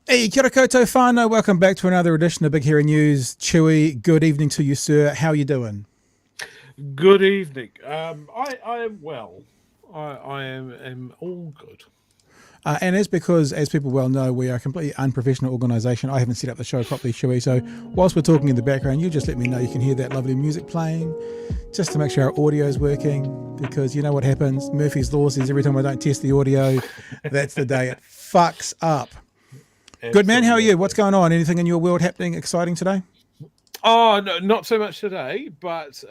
Hey, kia ora koutou whānau. Welcome back to another edition of Big Hairy News. Chewy, good evening to you, sir. How are you doing? Good evening. I am well. I am all good. And as people well know, we are a completely unprofessional organisation. I haven't set up the show properly, Chewy. So whilst we're talking in the background, you just let me know you can hear that lovely music playing, just to make sure our audio is working. Because you know what happens? Murphy's Law says every time I don't test the audio, that's the day it fucks up. Absolutely. Good man, how are you? What's going on? Anything in your world happening exciting today? Oh, no, not so much today, but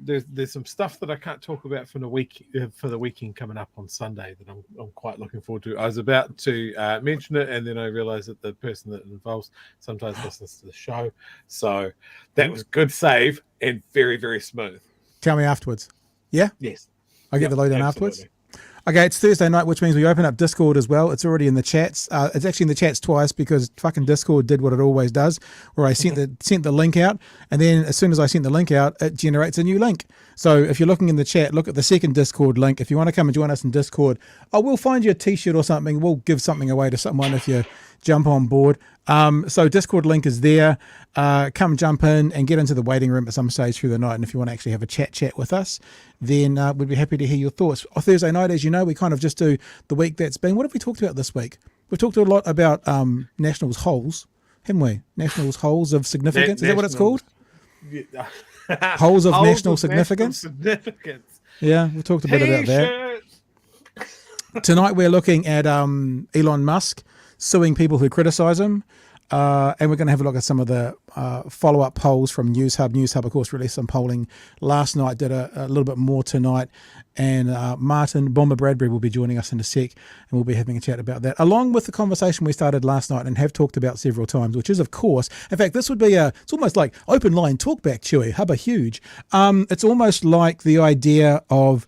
there's some stuff that I can't talk about for the weekend coming up on Sunday that I'm quite looking forward to. I was about to mention it, and then I realised that the person that it involves sometimes listens to the show, so that was good save and very, very smooth. Tell me afterwards. Yeah? Yes. I'll get the lowdown afterwards. Okay, it's Thursday night, which means we open up Discord as well. It's already in the chats. It's actually in the chats twice because fucking Discord did what it always does, where I sent the link out, and then as soon as I sent the link out, it generates a new link. So if you're looking in the chat, look at the second Discord link. If you want to come and join us in Discord, we'll find you a t-shirt or something. We'll give something away to someone if you jump on board. So Discord link is there. Come jump in and get into the waiting room at some stage through the night. And if you want to actually have a chat with us, then we'd be happy to hear your thoughts. On Thursday night, as you know, we kind of just do the week that's been. What have we talked about this week? We've talked a lot about Nationals holes, haven't we? Nationals holes of significance. Is that what it's called? Yeah. Holes of national significance. Yeah, we talked a bit about that. Tonight we're looking at Elon Musk suing people who criticise him. And we're going to have a look at some of the follow-up polls from NewsHub. NewsHub, of course, released some polling last night, did a little bit more tonight. And Martin, Bomber Bradbury, will be joining us in a sec, and we'll be having a chat about that, along with the conversation we started last night and have talked about several times, which is, of course, in fact, this would be it's almost like open line talkback, Chewy, hubba huge. It's almost like the idea of,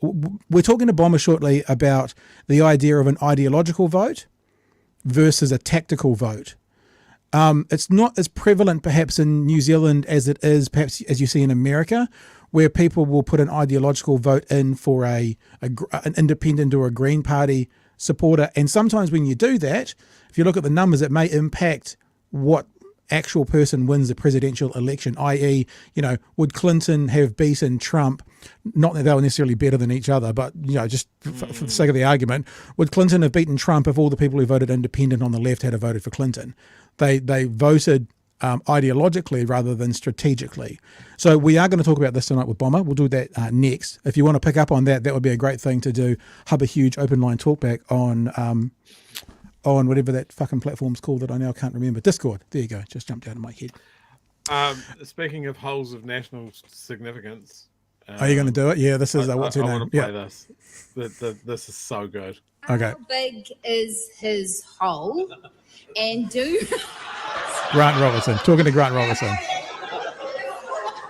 we're talking to Bomber shortly about the idea of an ideological vote versus a tactical vote. It's not as prevalent perhaps in New Zealand as it is perhaps as you see in America, where people will put an ideological vote in for an independent or a Green Party supporter. And sometimes when you do that, if you look at the numbers, it may impact what actual person wins the presidential election, i.e., would Clinton have beaten Trump? Not that they were necessarily better than each other, but, just for the sake of the argument, would Clinton have beaten Trump if all the people who voted independent on the left had voted for Clinton? They voted ideologically rather than strategically. So we are going to talk about this tonight with Bomber. We'll do that next. If you want to pick up on that, that would be a great thing to do. Hub a huge open line talkback on whatever that fucking platform's called that I now can't remember. Discord. There you go. Just jumped out of my head. Speaking of holes of national significance. Are you going to do it? Yeah, this is what's her name? I want to play this. This is so good. Okay. How big is his hole? And do... Grant Robertson. Talking to Grant Robertson.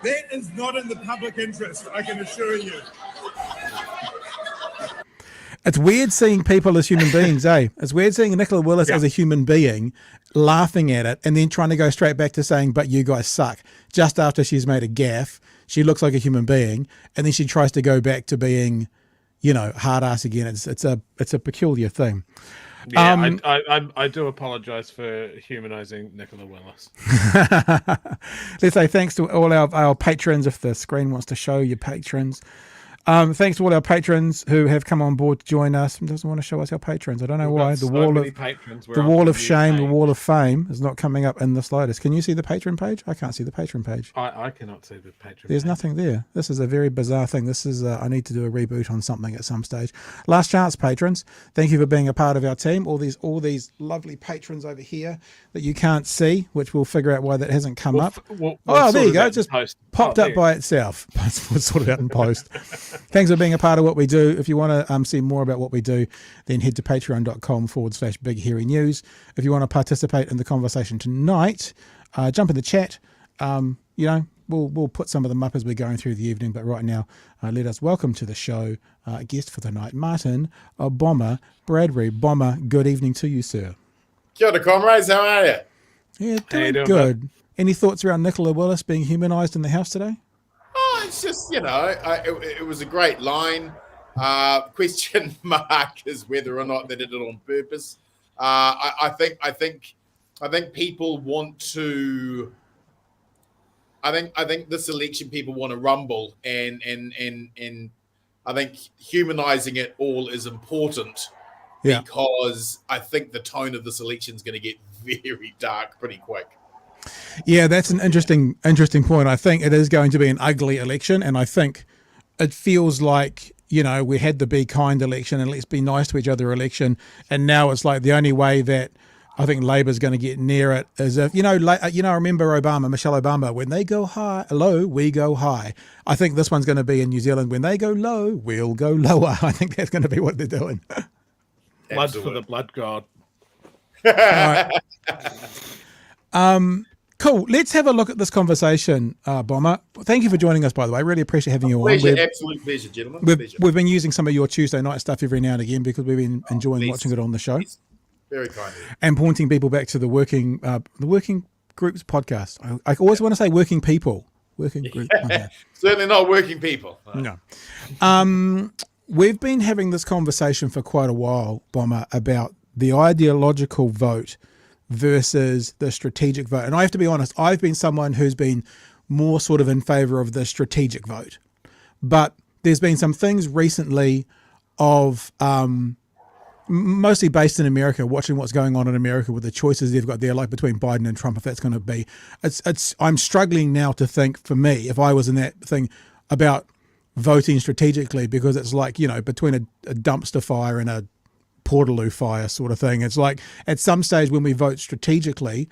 That is not in the public interest, I can assure you. It's weird seeing people as human beings, eh? It's weird seeing Nicola Willis as a human being, laughing at it, and then trying to go straight back to saying, but you guys suck. Just after she's made a gaffe, she looks like a human being, and then she tries to go back to being, hard ass again. It's a peculiar thing. Yeah, I do apologise for humanising Nicola Willis. Let's say thanks to all our patrons, if the screen wants to show your patrons. Thanks to all our patrons who have come on board to join us. It doesn't want to show us our patrons. I don't know why. The wall of shame, the wall of fame is not coming up in the slightest. Can you see the patron page? I can't see the patron page. I cannot see the patron There's page. nothing there. This is a very bizarre thing. This is I need to do a reboot on something at some stage. Last chance, patrons. Thank you for being a part of our team. All these lovely patrons over here that you can't see, which we'll figure out why that hasn't come up. We'll there you go. It just post. popped up by itself. We'll sort it out in post. Thanks for being a part of what we do. If you want to see more about what we do, then head to patreon.com/Big Hairy News. If you want to participate in the conversation tonight, jump in the chat. We'll put some of them up as we're going through the evening. But right now, let us welcome to the show guest for the night, Martin Bomber Bradbury. Bomber, good evening to you, sir. Kia ora, comrades. How are you? Yeah, doing good. Any thoughts around Nicola Willis being humanised in the house today? Oh, it's just, it was a great line. Question mark is whether or not they did it on purpose. I think people want to. I think this election people want to rumble, and I think humanizing it all is important. Yeah. Because I think the tone of this election is going to get very dark pretty quick. Yeah, that's an interesting point. I think it is going to be an ugly election, and I think it feels like, we had the be kind election and let's be nice to each other election, and now it's like the only way that I think Labor's going to get near it is if, I remember Michelle Obama, when they go low, we go high. I think this one's going to be in New Zealand, when they go low, we'll go lower. I think that's going to be what they're doing. Blood for the blood god. All right. Cool. Let's have a look at this conversation, Bomber. Thank you for joining us, by the way. Really appreciate having you on. Absolute pleasure, gentlemen. We've been using some of your Tuesday night stuff every now and again because we've been enjoying watching it on the show. Very kind. And pointing people back to the working groups podcast. I always want to say working people. Working group. Okay. Certainly not working people. No. We've been having this conversation for quite a while, Bomber, about the ideological vote versus the strategic vote. And I have to be honest, I've been someone who's been more sort of in favor of the strategic vote. But there's been some things recently of mostly based in America, watching what's going on in America with the choices they've got there, like between Biden and Trump, if that's going to be. I'm struggling now to think, for me, if I was in that thing, about voting strategically, because it's like, between a dumpster fire and a Portaloo fire sort of thing. It's like at some stage when we vote strategically,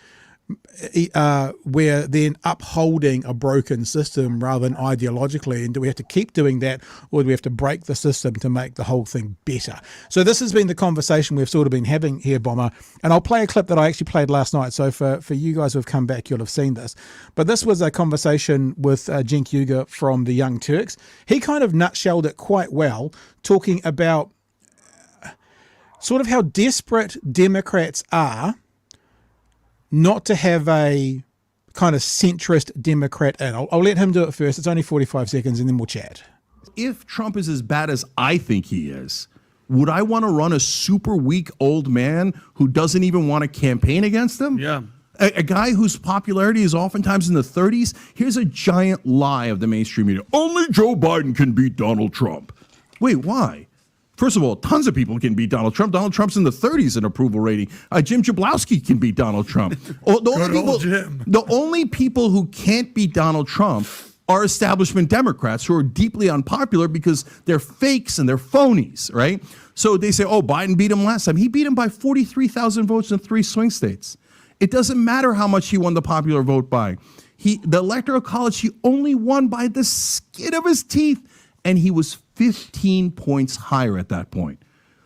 we're then upholding a broken system rather than ideologically. And do we have to keep doing that, or do we have to break the system to make the whole thing better? So this has been the conversation we've sort of been having here, Bomber. And I'll play a clip that I actually played last night. So for you guys who have come back, you'll have seen this. But this was a conversation with Cenk Uygur from the Young Turks. He kind of nutshelled it quite well, talking about sort of how desperate Democrats are not to have a kind of centrist Democrat in. I'll let him do it first. It's only 45 seconds and then we'll chat. If Trump is as bad as I think he is, would I want to run a super weak old man who doesn't even want to campaign against him? Yeah. A guy whose popularity is oftentimes in the 30s. Here's a giant lie of the mainstream media. Only Joe Biden can beat Donald Trump. Wait, why? First of all, tons of people can beat Donald Trump. Donald Trump's in the 30s in approval rating. Jim Jablowski can beat Donald Trump. The only people who can't beat Donald Trump are establishment Democrats who are deeply unpopular because they're fakes and they're phonies, right? So they say, Biden beat him last time. He beat him by 43,000 votes in 3 swing states. It doesn't matter how much he won the popular vote by. The Electoral College, he only won by the skin of his teeth, and he was 15 points higher at that point.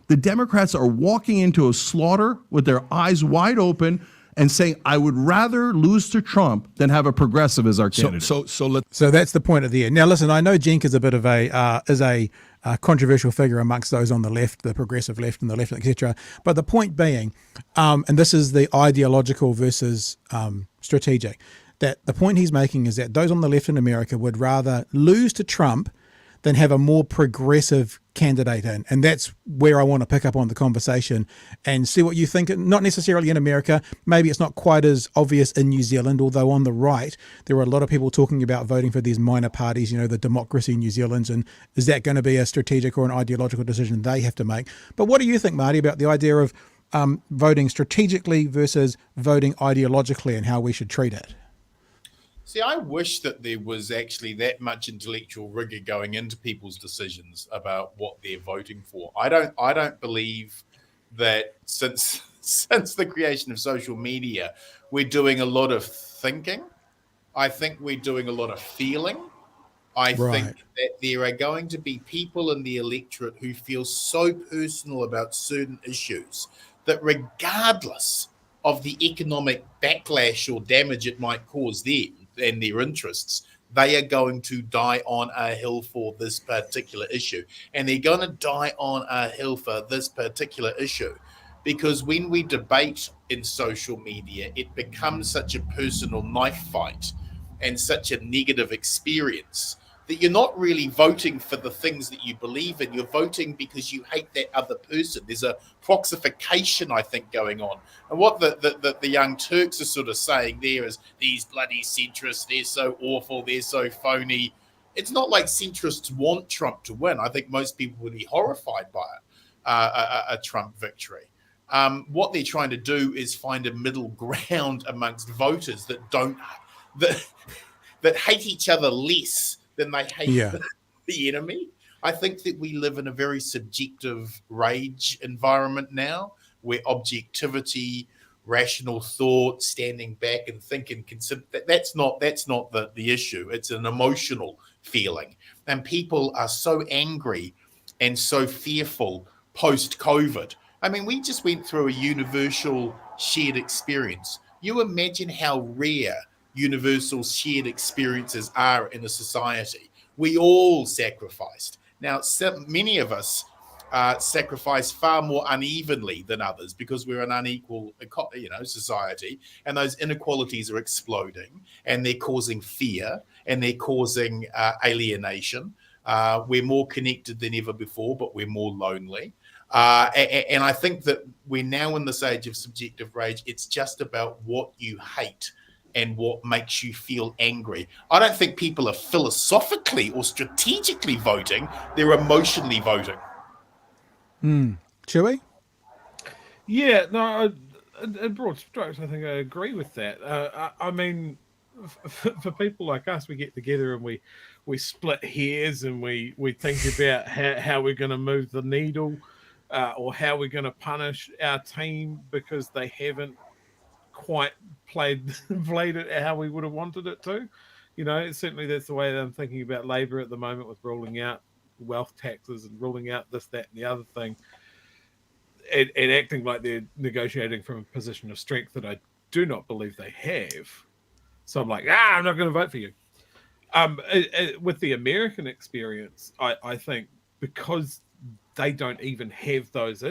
The Democrats are walking into a slaughter with their eyes wide open and saying, I would rather lose to Trump than have a progressive as our candidate. So that's the point at the end. Now, listen, I know Cenk is a bit of a controversial figure amongst those on the left, the progressive left and the left, etc. But the point being, and this is the ideological versus strategic, that the point he's making is that those on the left in America would rather lose to Trump than have a more progressive candidate in. And that's where I want to pick up on the conversation and see what you think, not necessarily in America. Maybe it's not quite as obvious in New Zealand, although on the right, there are a lot of people talking about voting for these minor parties, the Democracy New Zealand's, and is that going to be a strategic or an ideological decision they have to make? But what do you think, Marty, about the idea of voting strategically versus voting ideologically and how we should treat it? See, I wish that there was actually that much intellectual rigor going into people's decisions about what they're voting for. I don't believe that since the creation of social media, we're doing a lot of thinking. I think we're doing a lot of feeling. I think that there are going to be people in the electorate who feel so personal about certain issues that regardless of the economic backlash or damage it might cause them and their interests, they are going to die on a hill for this particular issue. And they're going to die on a hill for this particular issue because when we debate in social media, it becomes such a personal knife fight and such a negative experience that you're not really voting for the things that you believe in. You're voting because you hate that other person. There's a proxification, I think, going on. And what the Young Turks are sort of saying there is these bloody centrists, they're so awful, they're so phony. It's not like centrists want Trump to win. I think most people would be horrified by a Trump victory. What they're trying to do is find a middle ground amongst voters that don't that hate each other less than they hate the enemy. I think that we live in a very subjective rage environment now where objectivity, rational thought, standing back and thinking, consider that's not the issue. It's an emotional feeling. And people are so angry and so fearful post-COVID. I mean, we just went through a universal shared experience. You imagine how rare universal shared experiences are in a society. We all sacrificed. Now, many of us sacrifice far more unevenly than others because we're an unequal, society, and those inequalities are exploding, and they're causing fear, and they're causing alienation. We're more connected than ever before, but we're more lonely. And I think that we're now in this age of subjective rage. It's just about what you hate and what makes you feel angry. I don't think people are philosophically or strategically voting. They're emotionally voting. Chewy? Yeah, no, in broad strokes, I think I agree with that. I mean, for people like us, we get together and we split hairs and we think about how we're going to move the needle or how we're going to punish our team because they haven't quite played it how we would have wanted it to. Certainly that's the way that I'm thinking about Labour at the moment with rolling out wealth taxes and ruling out this, that, and the other thing, and acting like they're negotiating from a position of strength that I do not believe they have. So I'm like, I'm not going to vote for you. With the American experience, I think because they don't even have those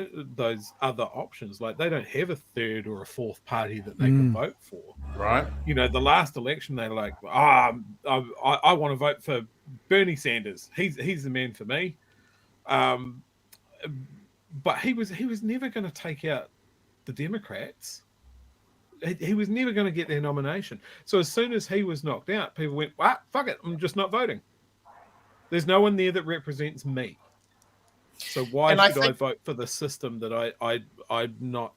other options. Like they don't have a third or a fourth party that they can vote for. Right. The last election, they're like, I want to vote for Bernie Sanders. He's the man for me. But he was never going to take out the Democrats. He was never going to get their nomination. So as soon as he was knocked out, people went, fuck it, I'm just not voting. There's no one there that represents me. So why should I vote for the system that I'm not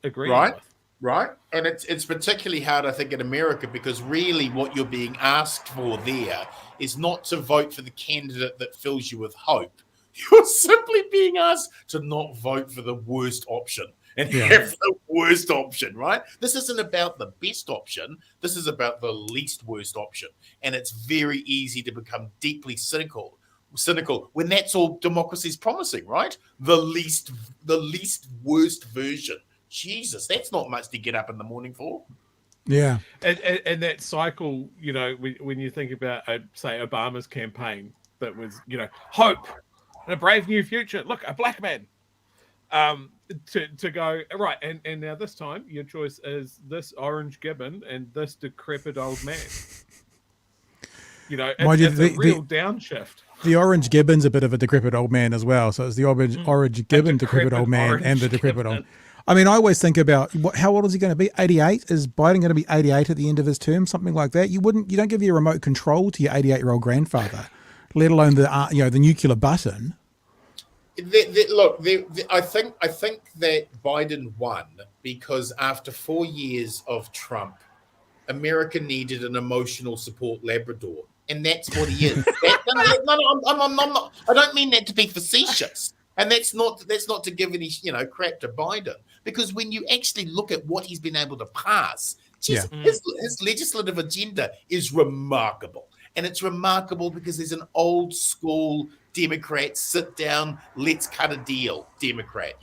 agreeing with? Right. And it's particularly hard, I think, in America because really what you're being asked for there is not to vote for the candidate that fills you with hope. You're simply being asked to not vote for the worst option and have the worst option, right? This isn't about the best option. This is about the least worst option. And it's very easy to become deeply cynical when that's all democracy's promising, right? The least worst version. Jesus, that's not much to get up in the morning for. Yeah. And that cycle, when you think about, say, Obama's campaign, that was, hope and a brave new future. Look, a black man. To go, right, and now this time, your choice is this orange gibbon and this decrepit old man. It's a real downshift. The orange gibbon's a bit of a decrepit old man as well. So it's the orange gibbon, decrepit old man, and the decrepit old. I mean, I always think about how old is he going to be? 88? Is Biden going to be 88 at the end of his term? Something like that. You don't give your remote control to your 88-year-old grandfather, let alone the nuclear button. I think that Biden won because after 4 years of Trump, America needed an emotional support Labrador. And that's what he is. I'm not. I don't mean that to be facetious, and that's not to give any crap to Biden. Because when you actually look at what he's been able to pass, his legislative agenda is remarkable. And it's remarkable because there's an old school Democrat, sit down, let's cut a deal, Democrat,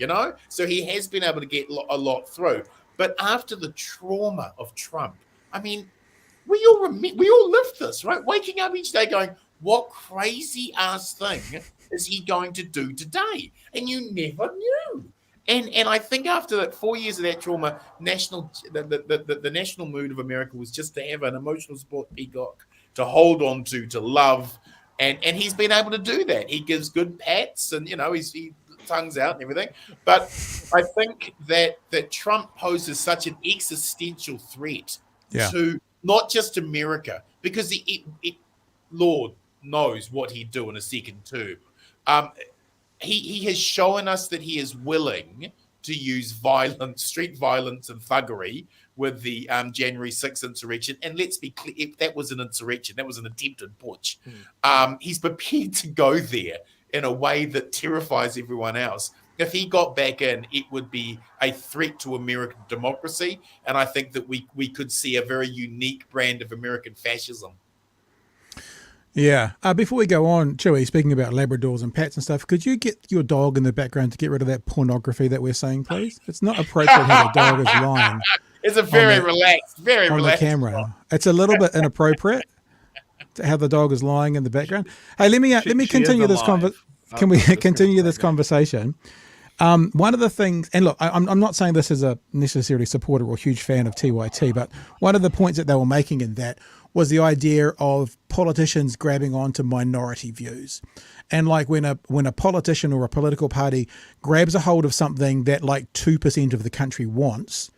So he has been able to get a lot through. But after the trauma of Trump, I mean, we all lived this, right? Waking up each day going, what crazy ass thing is he going to do today? And you never knew. And I think after that 4 years of that trauma, the national mood of America was just to have an emotional support peacock to hold on to love. And he's been able to do that. He gives good pats and, he tongues out and everything. But I think that Trump poses such an existential threat to not just America, because Lord knows what he'd do in a second term. He has shown us that he is willing to use violence, street violence and thuggery with the January 6th insurrection. And let's be clear, that was an insurrection. That was an attempted putsch. He's prepared to go there in a way that terrifies everyone else. If he got back in, it would be a threat to American democracy. And I think that we could see a very unique brand of American fascism. Yeah. Before we go on, Chewy, speaking about Labradors and pets and stuff, could you get your dog in the background to get rid of that pornography that we're saying, please? It's not appropriate how the dog is lying. It's a very relaxed on the camera. It's a little bit inappropriate to how the dog is lying in the background. Hey, let me continue this conversation. Can we continue this conversation? One of the things, and look, I'm not saying this as a necessarily supporter or huge fan of TYT, but one of the points that they were making in that was the idea of politicians grabbing onto minority views. And like when a politician or a political party grabs a hold of something that like 2% of the country wants,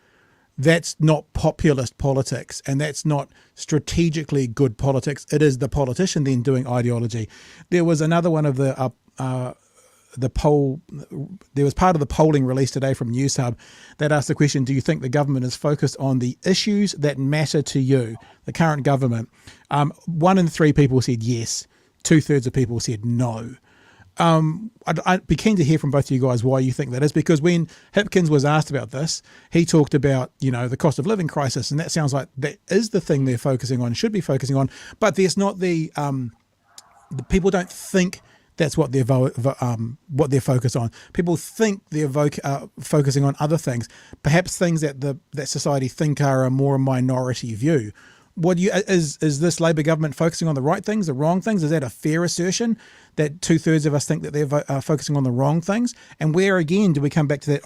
that's not populist politics, and that's not strategically good politics. It is the politician then doing ideology. There was another one of the poll, there was part of the polling released today from NewsHub that asked the question, do you think the government is focused on the issues that matter to you, the current government? 1 in 3 people said yes, 2/3 of people said no. I'd be keen to hear from both of you guys why you think that is, because when Hipkins was asked about this, he talked about, the cost of living crisis, and that sounds like that is the thing they're focusing on, should be focusing on, but there's not the people don't think that's what they're focused on. People think they're focusing on other things, perhaps things that society think are a more minority view. Is this Labor government focusing on the right things, the wrong things? Is that a fair assertion that 2/3 of us think that they're focusing on the wrong things? And where again do we come back to that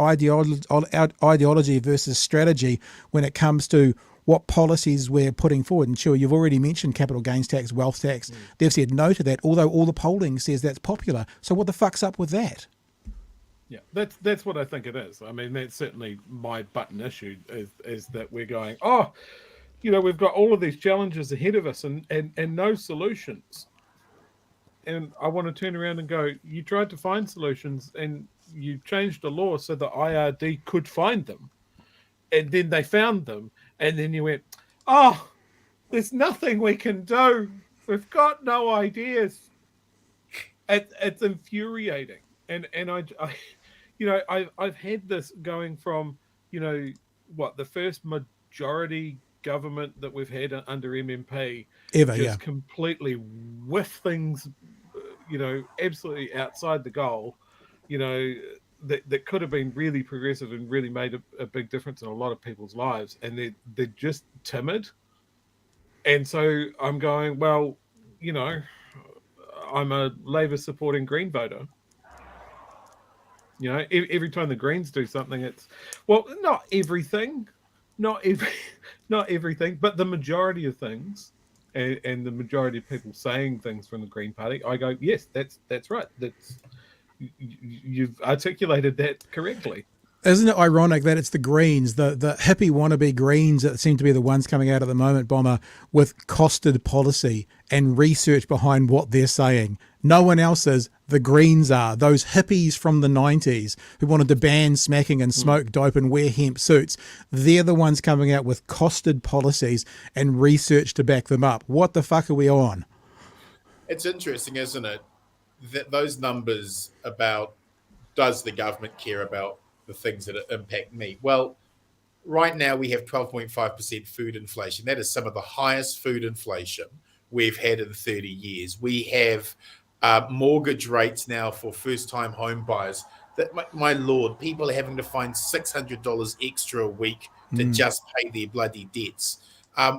ideology versus strategy when it comes to what policies we're putting forward? And sure, you've already mentioned capital gains tax, wealth tax. They've said no to that, although all the polling says that's popular. So what the fuck's up with that? Yeah, that's what I think it is. I mean, that's certainly my button issue is that we're going, we've got all of these challenges ahead of us and no solutions. And I want to turn around and go, you tried to find solutions and you changed the law so the IRD could find them. And then they found them. And then you went, there's nothing we can do. We've got no ideas. It's infuriating. And I've had this going from, the first majority government that we've had under MMP completely whiff things, absolutely outside the goal, that could have been really progressive and really made a big difference in a lot of people's lives, and they're just timid. And so I'm going, well, I'm a Labor supporting Green voter. Every time the Greens do something, it's not everything, but the majority of things, and the majority of people saying things from the Green Party, I go, yes, that's right. You've articulated that correctly. Isn't it ironic that it's the Greens, the hippie wannabe Greens that seem to be the ones coming out at the moment, Bomber, with costed policy and research behind what they're saying? No one else is. The Greens are. Those hippies from the 90s who wanted to ban smacking and smoke dope and wear hemp suits. They're the ones coming out with costed policies and research to back them up. What the fuck are we on? It's interesting, isn't it? That those numbers about does the government care about the things that impact me? Well, right now we have 12.5% food inflation. That is some of the highest food inflation we've had in 30 years. We have mortgage rates now for first-time home buyers that, my Lord, people are having to find $600 extra a week to just pay their bloody debts.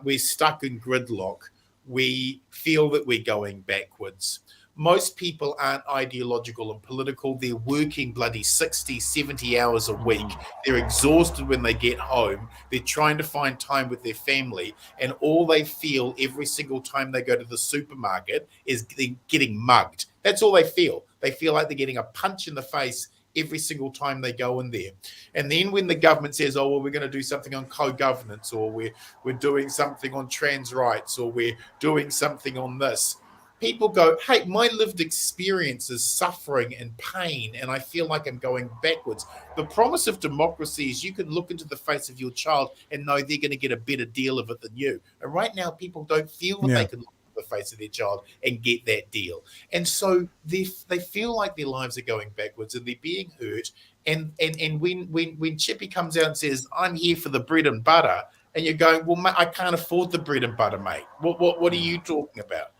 We're stuck in gridlock. We feel that we're going backwards. Most people aren't ideological and political. They're working bloody 60, 70 hours a week. They're exhausted when they get home. They're trying to find time with their family. And all they feel every single time they go to the supermarket is they're getting mugged. That's all they feel. They feel like they're getting a punch in the face every single time they go in there. And then when the government says, oh, well, we're going to do something on co-governance, or we're doing something on trans rights, or we're doing something on this, people go, hey, my lived experience is suffering and pain, and I feel like I'm going backwards. The promise of democracy is you can look into the face of your child and know they're going to get a better deal of it than you. And right now, people don't feel that they can look into the face of their child and get that deal. And so they feel like their lives are going backwards and they're being hurt. And when Chippy comes out and says, I'm here for the bread and butter, and you're going, well, mate, I can't afford the bread and butter, mate. What are you talking about?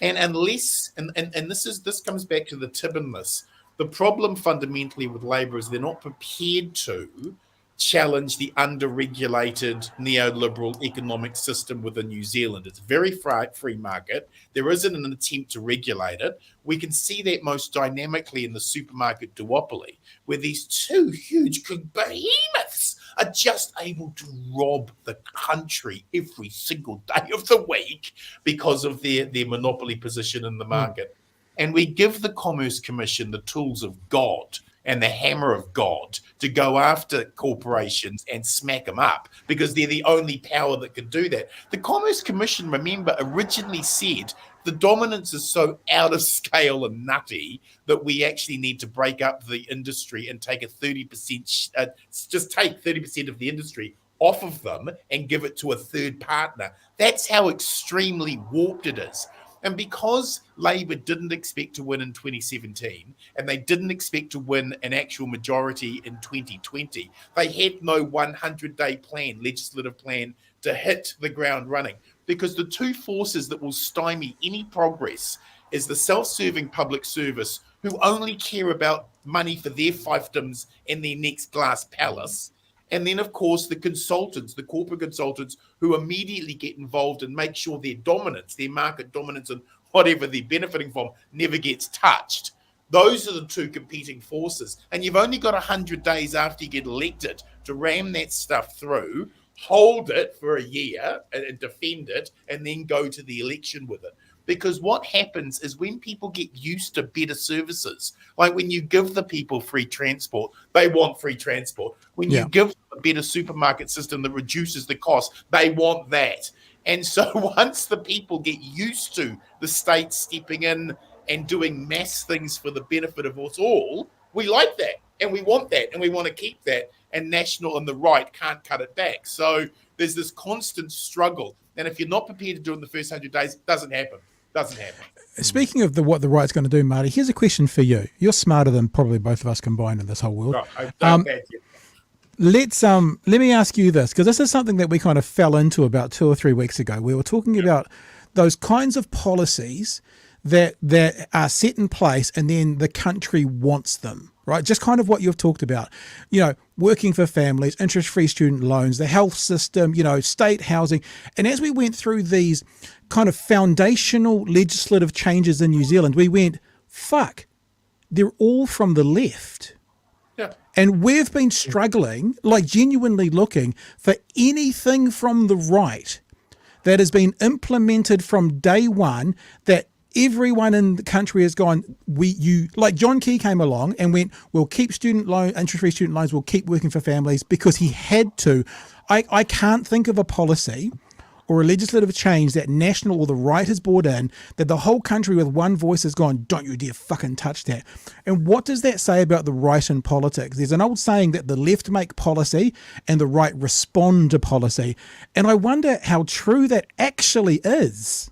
And unless, and this comes back to the Tibbin-ness. The problem fundamentally with Labour is they're not prepared to challenge the under-regulated neoliberal economic system within New Zealand. It's a very free market. There isn't an attempt to regulate it. We can see that most dynamically in the supermarket duopoly, where these two huge behemoths are just able to rob the country every single day of the week because of their monopoly position in the market. And we give the Commerce Commission the tools of God and the hammer of God to go after corporations and smack them up because they're the only power that can do that. The Commerce Commission, remember, originally said the dominance is so out of scale and nutty that we actually need to break up the industry and take 30%, just take 30% of the industry off of them and give it to a third partner. That's how extremely warped it is. And because Labour didn't expect to win in 2017 and they didn't expect to win an actual majority in 2020, they had no 100-day plan, legislative plan, to hit the ground running. Because the two forces that will stymie any progress is the self-serving public service who only care about money for their fiefdoms and their next glass palace. And then, of course, the consultants, the corporate consultants who immediately get involved and make sure their dominance, their market dominance and whatever they're benefiting from never gets touched. Those are the two competing forces. And you've only got 100 days after you get elected to ram that stuff through, hold it for a year and defend it, and then go to the election with it. Because what happens is when people get used to better services, like when you give the people free transport, they want free transport. When you give them a better supermarket system that reduces the cost, they want that. And so once the people get used to the state stepping in and doing mass things for the benefit of us all, we like that and we want that and we want to keep that. And National and the right can't cut it back. So there's this constant struggle. And if you're not prepared to do it in the first 100 days, it doesn't happen. Doesn't happen. Speaking of what the right's going to do, Marty, here's a question for you. You're smarter than probably both of us combined in this whole world. Let me ask you this, because this is something that we kind of fell into about 2 or 3 weeks ago. We were talking about those kinds of policies that are set in place and then the country wants them, right? Just kind of what you've talked about, working for families, interest-free student loans, the health system, state housing. And as we went through these kind of foundational legislative changes in New Zealand, we went, fuck, they're all from the left. Yeah. And we've been struggling, like genuinely looking for anything from the right that has been implemented from day one that everyone in the country has gone, like John Key came along and went, we'll keep interest-free student loans, we'll keep working for families because he had to. I can't think of a policy or a legislative change that National or the right has brought in that the whole country with one voice has gone, don't you dare fucking touch that. And what does that say about the right in politics? There's an old saying that the left make policy and the right respond to policy. And I wonder how true that actually is.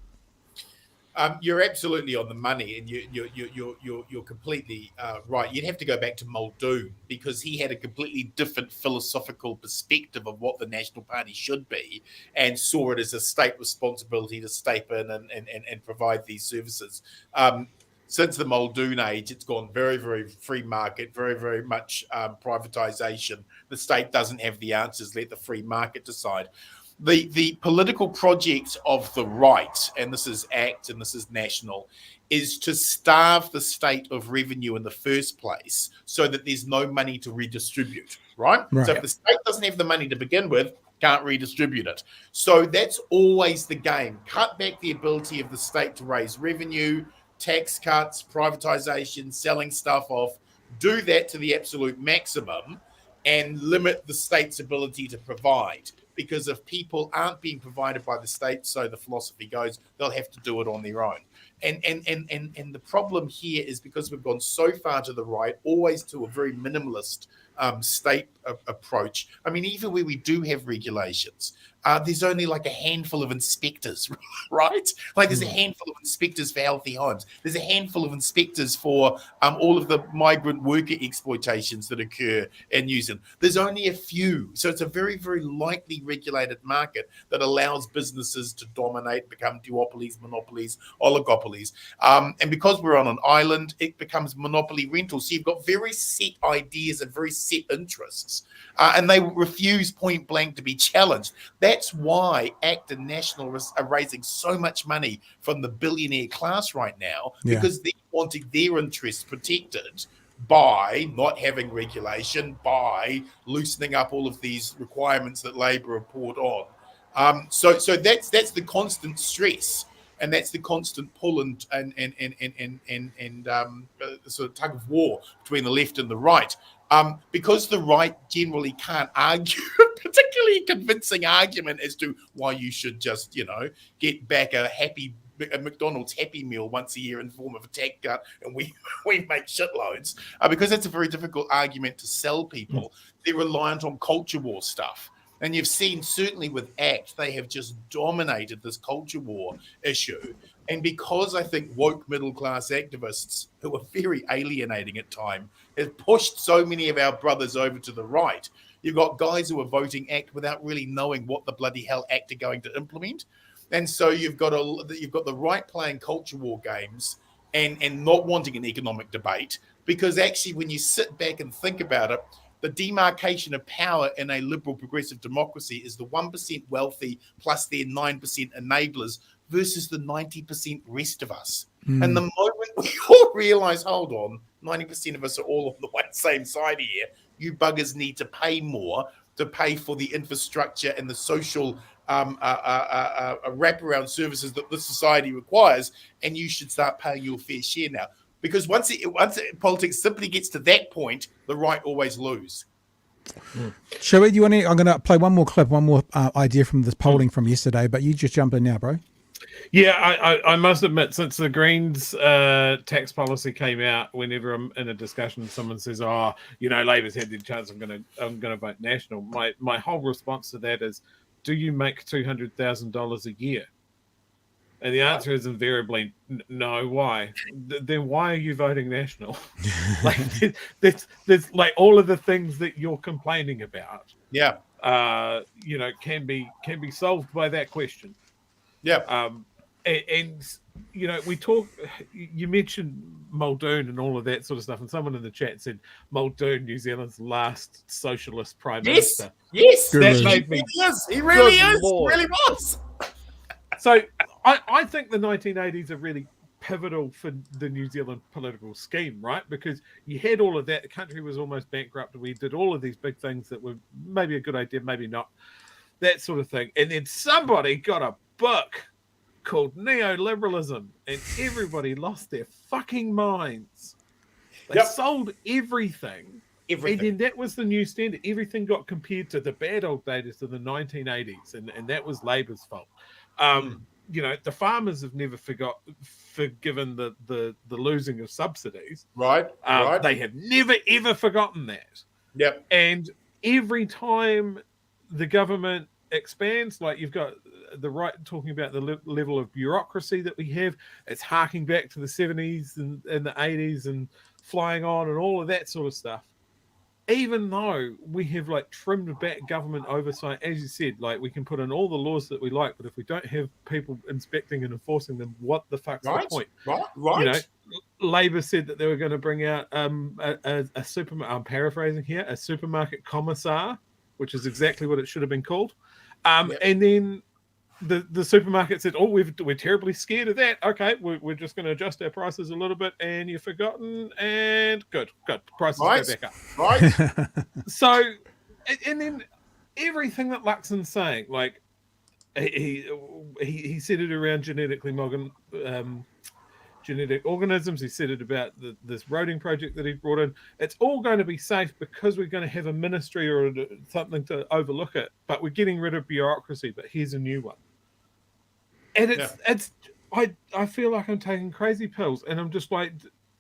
You're absolutely on the money, and you're completely right. You'd have to go back to Muldoon because he had a completely different philosophical perspective of what the National Party should be, and saw it as a state responsibility to step in and provide these services. Since the Muldoon age, it's gone very, very free market, very, very much privatization. The state doesn't have the answers. Let the free market decide. The political project of the right, and this is ACT and this is national, is to starve the state of revenue in the first place so that there's no money to redistribute, right? So if the state doesn't have the money to begin with, can't redistribute it. So that's always the game. Cut back the ability of the state to raise revenue, tax cuts, privatization, selling stuff off, do that to the absolute maximum and limit the state's ability to provide. Because if people aren't being provided by the state, so the philosophy goes, they'll have to do it on their own. And the problem here is because we've gone so far to the right, always to a very minimalist state approach. I mean, even where we do have regulations, there's only like a handful of inspectors, right? Like there's a handful of inspectors for healthy homes. There's a handful of inspectors for all of the migrant worker exploitations that occur in New Zealand. There's only a few. So it's a very, very lightly regulated market that allows businesses to dominate, become duopolies, monopolies, oligopolies. And because we're on an island, it becomes monopoly rental. So you've got very set ideas and very set interests. And they refuse point blank to be challenged. That's why ACT and National are raising so much money from the billionaire class right now, because they're wanting their interests protected by not having regulation, by loosening up all of these requirements that Labor have poured on. So that's the constant stress, and that's the constant pull and sort of tug of war between the left and the right. Because the right generally can't argue a particularly convincing argument as to why you should just, get back a McDonald's Happy Meal once a year in the form of a tax cut, and we make shitloads. Because that's a very difficult argument to sell people. They're reliant on culture war stuff. And you've seen, certainly with ACT, they have just dominated this culture war issue. And because I think woke middle-class activists, who are very alienating at times, have pushed so many of our brothers over to the right, you've got guys who are voting ACT without really knowing what the bloody hell ACT are going to implement. And so you've got the right playing culture war games and not wanting an economic debate, because actually when you sit back and think about it, the demarcation of power in a liberal progressive democracy is the 1% wealthy plus their 9% enablers versus the 90% rest of us. And the moment we all realize, hold on, 90% of us are all on the same side here, you buggers need to pay more to pay for the infrastructure and the social wraparound services that this society requires, and you should start paying your fair share now. Because once politics simply gets to that point, the right always lose. Sherry, do you want to? I'm going to play one more clip, one more idea from this polling from yesterday, but you just jump in now, bro. Yeah, I must admit, since the Greens tax policy came out, whenever I'm in a discussion, someone says, Labor's had their chance, I'm gonna vote National. My whole response to that is, do you make $200,000 a year? And the answer is invariably no. Why? Then why are you voting National? There's like all of the things that you're complaining about. Yeah. Can be solved by that question. Yeah. We talk. You mentioned Muldoon and all of that sort of stuff, and someone in the chat said Muldoon, New Zealand's last socialist prime minister. Yes, that made me. He really is. He really was. So I think the 1980s are really pivotal for the New Zealand political scheme, right? Because you had all of that. The country was almost bankrupt. We did all of these big things that were maybe a good idea, maybe not, that sort of thing. And then somebody got a book called Neoliberalism, and everybody lost their fucking minds. They sold everything. And then that was the new standard. Everything got compared to the bad old days of the 1980s, and that was Labor's fault. The farmers have never forgiven the losing of subsidies. Right. They have never, ever forgotten that. Yep. And every time the government expands, like you've got the right talking about the level of bureaucracy that we have. It's harking back to the 70s and the 80s and flying on and all of that sort of stuff. Even though we have like trimmed back government oversight, as you said, like we can put in all the laws that we like, but if we don't have people inspecting and enforcing them, what the fuck's the point? Right. You know, Labour said that they were going to bring out a supermarket. I'm paraphrasing here, a supermarket commissar, which is exactly what it should have been called. And then the supermarket said, "Oh, we're terribly scared of that. Okay, we're just going to adjust our prices a little bit." And you've forgotten, and good, prices go back up. Right. So, and then everything that Luxon's saying, like he said it around genetic organisms. He said it about this roading project that he brought in. It's all going to be safe because we're going to have a ministry or something to overlook it. But we're getting rid of bureaucracy. But here's a new one. And I feel like I'm taking crazy pills, and I'm just like,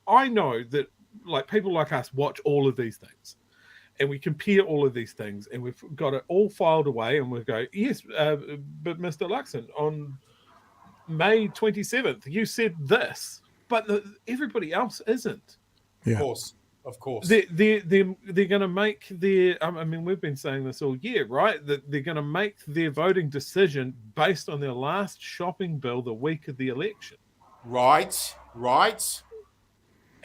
I know that like people like us watch all of these things, and we compare all of these things, and we've got it all filed away, and we go, yes, but Mr. Luxon, on May 27th, you said this, but everybody else isn't. Yeah. Of course. They're going to make their. I mean, we've been saying this all year, right? That they're going to make their voting decision based on their last shopping bill the week of the election. Right.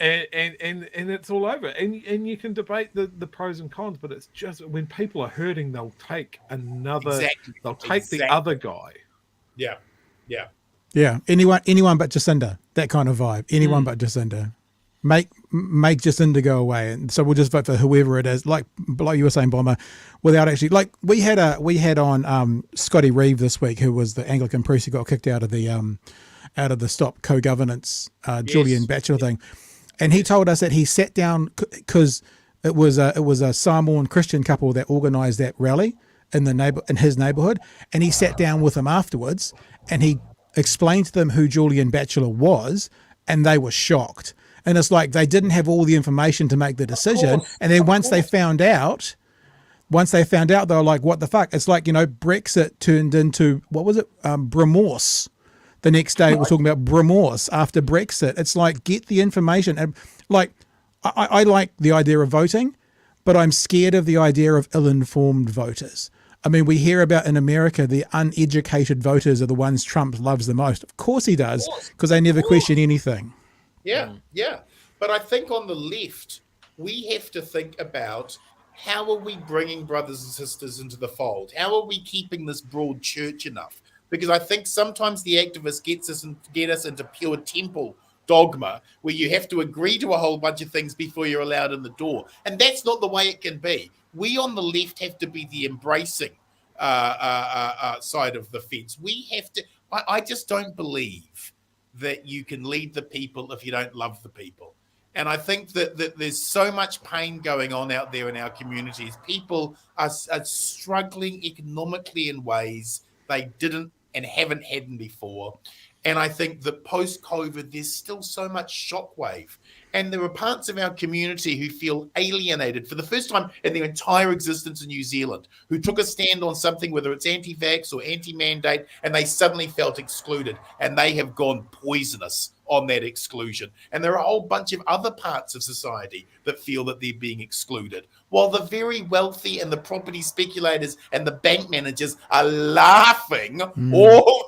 And it's all over. And you can debate the pros and cons, but it's just when people are hurting, they'll take another. Exactly. They'll take the other guy. Yeah. Anyone but Jacinda. That kind of vibe. Anyone but Jacinda. Make Jacinda go away, and so we'll just vote for whoever it is. Like you were saying, Bomber, without actually like we had on Scotty Reeve this week, who was the Anglican priest who got kicked out of the Stop Co-Governance Julian Batchelor thing, and he told us that he sat down because it was a Samoan Christian couple that organised that rally in his neighbourhood, and he sat down with them afterwards, and he explained to them who Julian Batchelor was, and they were shocked. And it's like they didn't have all the information to make the decision. And then once they found out, they were like, what the fuck? It's like, Brexit turned into, what was it? Remorse. The next day we're talking about remorse after Brexit. It's like, get the information. And like, I like the idea of voting, but I'm scared of the idea of ill-informed voters. I mean, we hear about in America, the uneducated voters are the ones Trump loves the most. Of course he does, because they never question anything. Yeah. But I think on the left, we have to think about how are we bringing brothers and sisters into the fold? How are we keeping this broad church enough? Because I think sometimes the activists get us into pure temple dogma where you have to agree to a whole bunch of things before you're allowed in the door. And that's not the way it can be. We on the left have to be the embracing side of the fence. We have to, I just don't believe that you can lead the people if you don't love the people. And I think that there's so much pain going on out there in our communities. People are struggling economically in ways they didn't and haven't had before. And I think that post-COVID, there's still so much shockwave. And there are parts of our community who feel alienated for the first time in their entire existence in New Zealand, who took a stand on something, whether it's anti-vax or anti-mandate, and they suddenly felt excluded. And they have gone poisonous on that exclusion. And there are a whole bunch of other parts of society that feel that they're being excluded, while the very wealthy and the property speculators and the bank managers are laughing all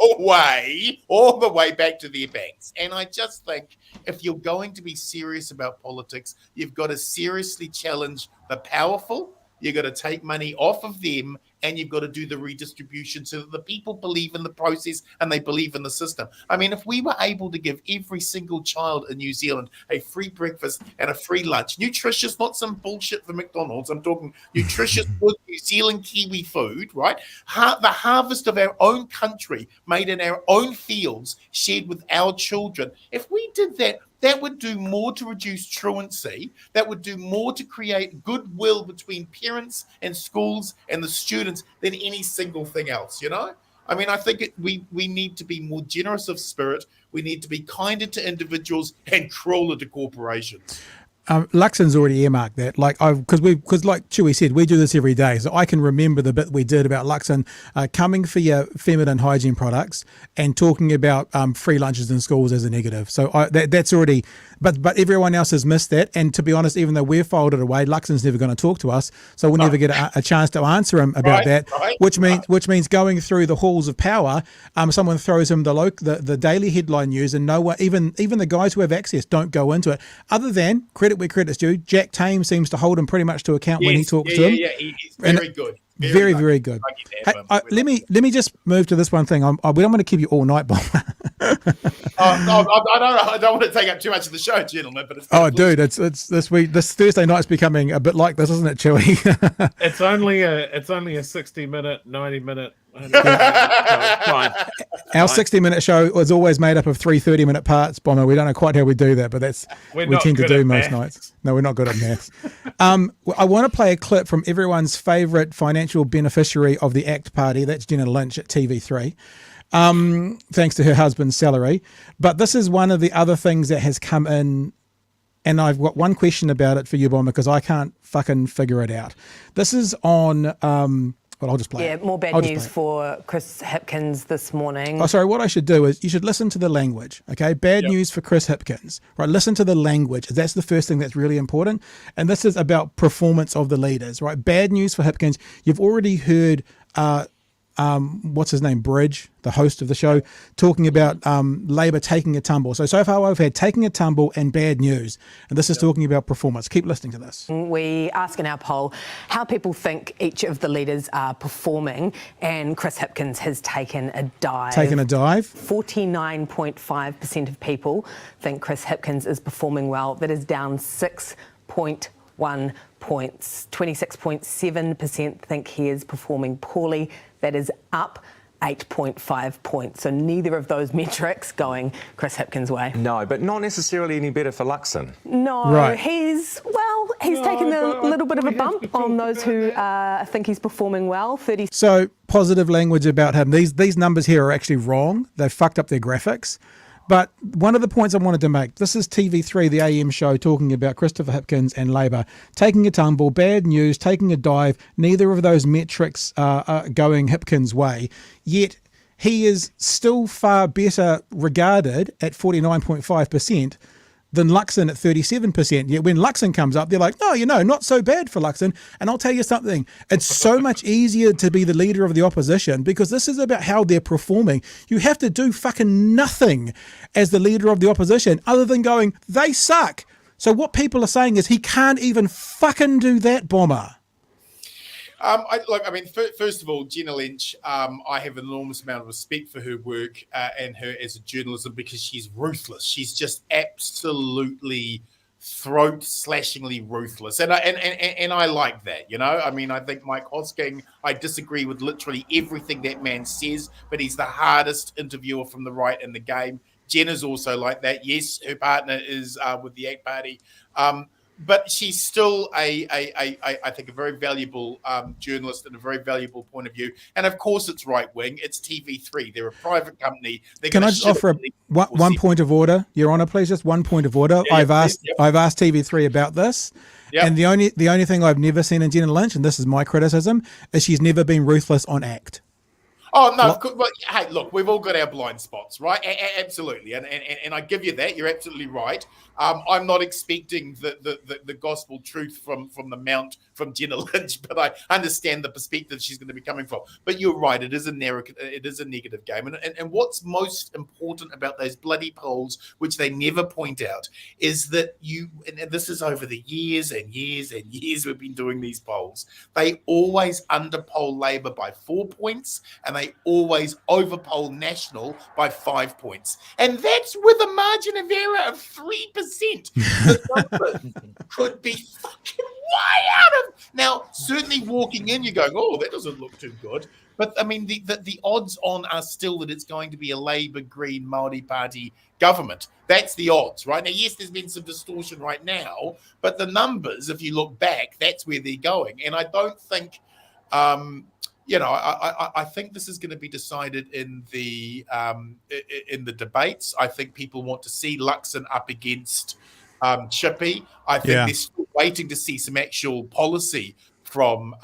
the way back to their banks. And I just think if you're going to be serious about politics, you've got to seriously challenge the powerful. You've got to take money off of them, and you've got to do the redistribution so that the people believe in the process and they believe in the system. I mean, if we were able to give every single child in New Zealand a free breakfast and a free lunch, nutritious, not some bullshit for McDonald's, I'm talking nutritious, good New Zealand Kiwi food, right? The harvest of our own country made in our own fields, shared with our children. If we did that, that would do more to reduce truancy. That would do more to create goodwill between parents and schools and the students than any single thing else, I mean, I think we need to be more generous of spirit. We need to be kinder to individuals and crueler to corporations. Luxon's already earmarked that, because like Chewy said, we do this every day, so I can remember the bit we did about Luxon coming for your feminine hygiene products and talking about free lunches in schools as a negative. So that's already, but everyone else has missed that. And to be honest, even though we've filed it away, Luxon's never going to talk to us, so we'll never get a chance to answer him about that. Which means going through the halls of power, someone throws him the daily headline news, and no one, even the guys who have access, don't go into it. Other than credit where credit's due, Jack Tame seems to hold him pretty much to account when he talks to him. Yeah, he's very good. Very good. Hey, let me just move to this one thing. I'm going to keep you all night, Bomber. I don't want to take up too much of the show, gentlemen. But dude, it's this week. This Thursday night's becoming a bit like this, isn't it, Chewy? It's only a 60-minute, 90-minute. Our 60-minute show was always made up of 3 30-minute parts, Bomber. We don't know quite how we do that, but we tend to do most nights. No, we're not good at maths. I want to play a clip from everyone's favourite financial beneficiary of the ACT Party. That's Jenna Lynch at TV3. Thanks to her husband's salary. But this is one of the other things that has come in, and I've got one question about it for you, Bomber, because I can't fucking figure it out. This is on... I'll just play it. More bad news for Chris Hipkins this morning. Oh, sorry. What I should do is you should listen to the language, okay? Bad news for Chris Hipkins, right? Listen to the language. That's the first thing that's really important. And this is about performance of the leaders, right? Bad news for Hipkins. You've already heard... what's his name, Bridge, the host of the show, talking about Labor taking a tumble. So far I've had taking a tumble and bad news, and this is talking about performance. Keep listening to this. We ask in our poll how people think each of the leaders are performing, and Chris Hipkins has taken a dive. 49.5% of people think Chris Hipkins is performing well. That is down 6.1 points. 26.7% think he is performing poorly. That is up 8.5 points. So neither of those metrics going Chris Hipkins' way. No, but not necessarily any better for Luxon. No, right. He's taken a little bit of a bump on those who think he's performing well. So positive language about him. These numbers here are actually wrong. They've fucked up their graphics. But one of the points I wanted to make, this is TV3, the AM show, talking about Christopher Hipkins and Labor. Taking a tumble, bad news, taking a dive. Neither of those metrics are going Hipkins' way. Yet he is still far better regarded at 49.5% than Luxon at 37%. Yet when Luxon comes up, they're like, no, not so bad for Luxon. And I'll tell you something, it's so much easier to be the leader of the opposition because this is about how they're performing. You have to do fucking nothing as the leader of the opposition other than going, they suck. So what people are saying is he can't even fucking do that, Bomber. First of all, Jenna Lynch, I have an enormous amount of respect for her work and her as a journalism because she's ruthless. She's just absolutely throat-slashingly ruthless, and I like that. I think Mike Hosking, I disagree with literally everything that man says, but he's the hardest interviewer from the right in the game. Jenna's also like that. Yes, her partner is with the ACT Party. But she's still I think a very valuable journalist and a very valuable point of view. And of course, it's right wing. It's TV3. They're a private company. Can I just offer one point of order, Your Honour, please? Just one point of order. Yeah, I've asked TV3 about this, and the only thing I've never seen in Jenna Lynch, and this is my criticism, is she's never been ruthless on ACT. Oh, no. Well, hey, look, we've all got our blind spots, right? Absolutely. And I give you that. You're absolutely right. I'm not expecting the gospel truth from the mount from Jenna Lynch, but I understand the perspective she's going to be coming from. But you're right. It is a negative game. And what's most important about those bloody polls, which they never point out, is that and this is over the years and years and years we've been doing these polls, they always underpoll Labor by 4 points, and they always overpoll National by 5 points. And that's with a margin of error of 3%. The number could be fucking way out of... Now, certainly walking in, you're going, oh, that doesn't look too good. But, I mean, the odds on are still that it's going to be a Labour, Green, Māori Party government. That's the odds, right? Now, yes, there's been some distortion right now, but the numbers, if you look back, that's where they're going. And I don't think... I think this is going to be decided in the debates. I think people want to see Luxon up against chippy. I think they're still waiting to see some actual policy from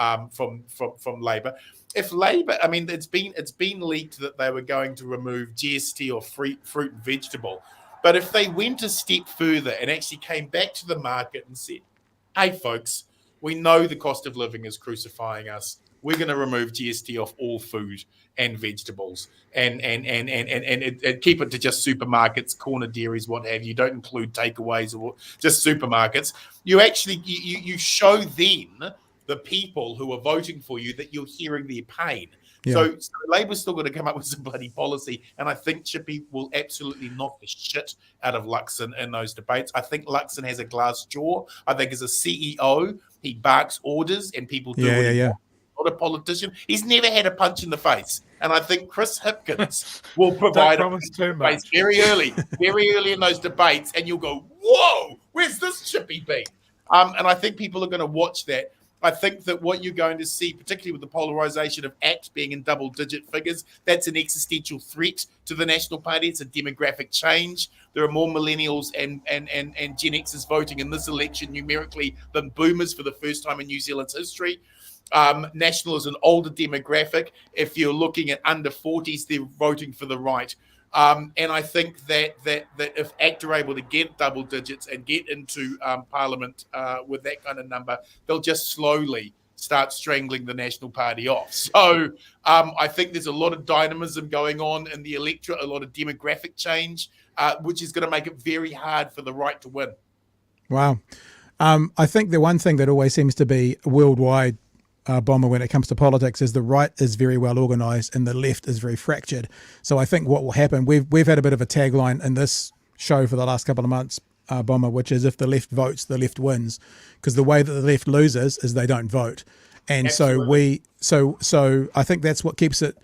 Labor. If Labor, I mean, it's been leaked that they were going to remove GST or fruit and vegetable, but if they went a step further and actually came back to the market and said, "Hey, folks, we know the cost of living is crucifying us. We're going to remove GST off all food and vegetables, and keep it to just supermarkets, corner dairies, what have you. Don't include takeaways or just supermarkets." You actually you show then the people who are voting for you that you're hearing their pain. So Labor's still going to come up with some bloody policy, and I think Chippy will absolutely knock the shit out of Luxon in those debates. I think Luxon has a glass jaw. I think as a CEO, he barks orders and people do what he wants. Not a politician. He's never had a punch in the face. And I think Chris Hipkins will provide a punch in the face very early in those debates, and you'll go, "Whoa, where's this Chippy been?" And I think people are going to watch that. I think that what you're going to see, particularly with the polarization of ACT being in double-digit figures, that's an existential threat to the National Party. It's a demographic change. There are more millennials and Gen Xers voting in this election numerically than boomers for the first time in New Zealand's history. National is an older demographic. If you're looking at under 40s, they're voting for the right. And I think that if ACT are able to get double digits and get into Parliament with that kind of number, they'll just slowly start strangling the National Party off. So I think there's a lot of dynamism going on in the electorate, a lot of demographic change, which is going to make it very hard for the right to win. Wow. I think the one thing that always seems to be worldwide, Bomber, when it comes to politics, is the right is very well organised and the left is very fractured. So I think what will happen, we've had a bit of a tagline in this show for the last couple of months, Bomber, which is if the left votes, the left wins, because the way that the left loses is they don't vote. And Absolutely. so I think that's what keeps it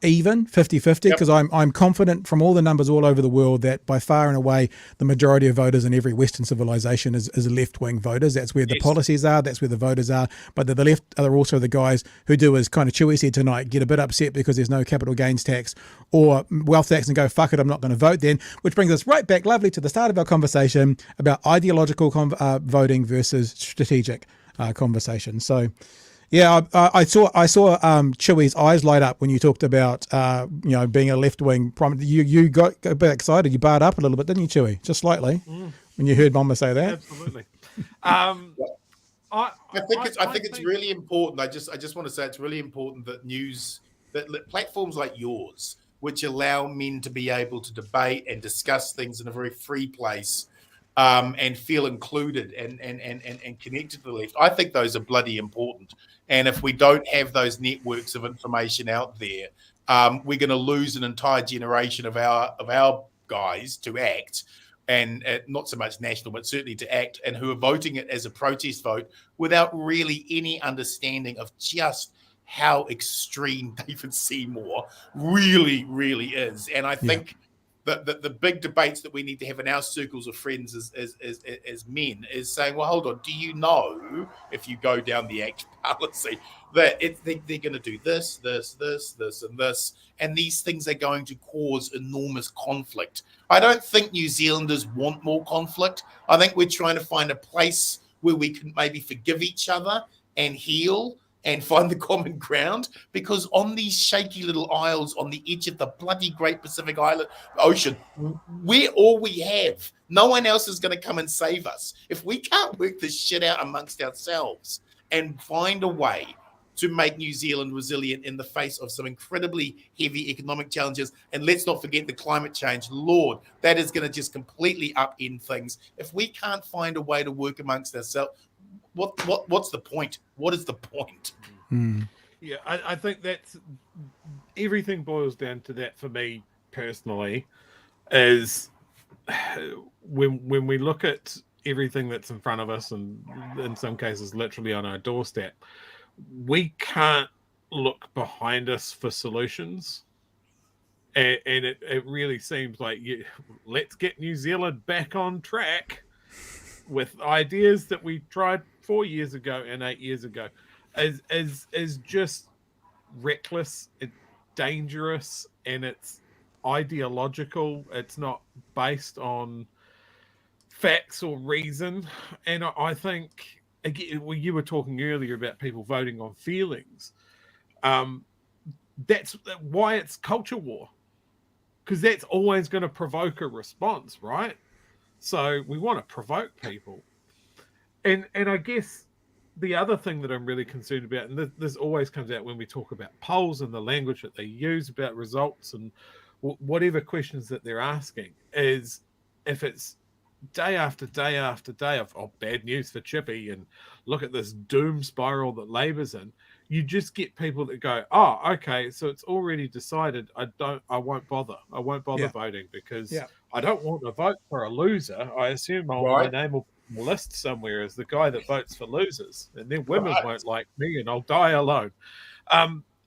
even 50-50, because I'm confident from all the numbers all over the world that by far and away the majority of voters in every Western civilization is left-wing voters. That's where the policies are, that's where the voters are. But the left are also the guys who do, as kind of Chewy said tonight, get a bit upset because there's no capital gains tax or wealth tax and go, fuck it, I'm not going to vote then, which brings us right back lovely to the start of our conversation about ideological voting versus strategic conversation. So yeah, I saw Chewy's eyes light up when you talked about being a left wing. You got a bit excited. You barred up a little bit, didn't you, Chewy? Just slightly when you heard Bomber say that. Absolutely. I think it's really important. I just want to say it's really important that platforms like yours, which allow men to be able to debate and discuss things in a very free place, and feel included and connected to the left. I think those are bloody important. And if we don't have those networks of information out there, we're going to lose an entire generation of our guys to ACT, and not so much National, but certainly to ACT, and who are voting it as a protest vote without really any understanding of just how extreme David Seymour really, really is. And I think the big debates that we need to have in our circles of friends as men is saying, well, hold on, do you know, if you go down the ACT policy, that they're going to do this, and these things are going to cause enormous conflict. I don't think New Zealanders want more conflict. I think we're trying to find a place where we can maybe forgive each other and heal and find the common ground, because on these shaky little isles on the edge of the bloody Great Pacific Ocean, we're all we have. No one else is going to come and save us. If we can't work this shit out amongst ourselves and find a way to make New Zealand resilient in the face of some incredibly heavy economic challenges, and let's not forget the climate change, Lord, that is going to just completely upend things. If we can't find a way to work amongst ourselves, what's the point? What is the point? Yeah, I think that's everything boils down to that for me personally, is when we look at everything that's in front of us, and in some cases literally on our doorstep, we can't look behind us for solutions. And it really seems like let's get New Zealand back on track with ideas that we tried 4 years ago and 8 years ago is just reckless, it's dangerous, and it's ideological. It's not based on facts or reason. And I think, again, well, you were talking earlier about people voting on feelings. That's why it's culture war, because that's always going to provoke a response, right? So we want to provoke people. And I guess the other thing that I'm really concerned about, and this always comes out when we talk about polls and the language that they use about results and whatever questions that they're asking, is if it's day after day after day of bad news for Chippy and look at this doom spiral that Labor's in, you just get people that go, oh, okay, so it's already decided. I won't bother voting because I don't want to vote for a loser. I assume my name will be on the list somewhere as the guy that votes for losers, and then women won't like me, and I'll die alone.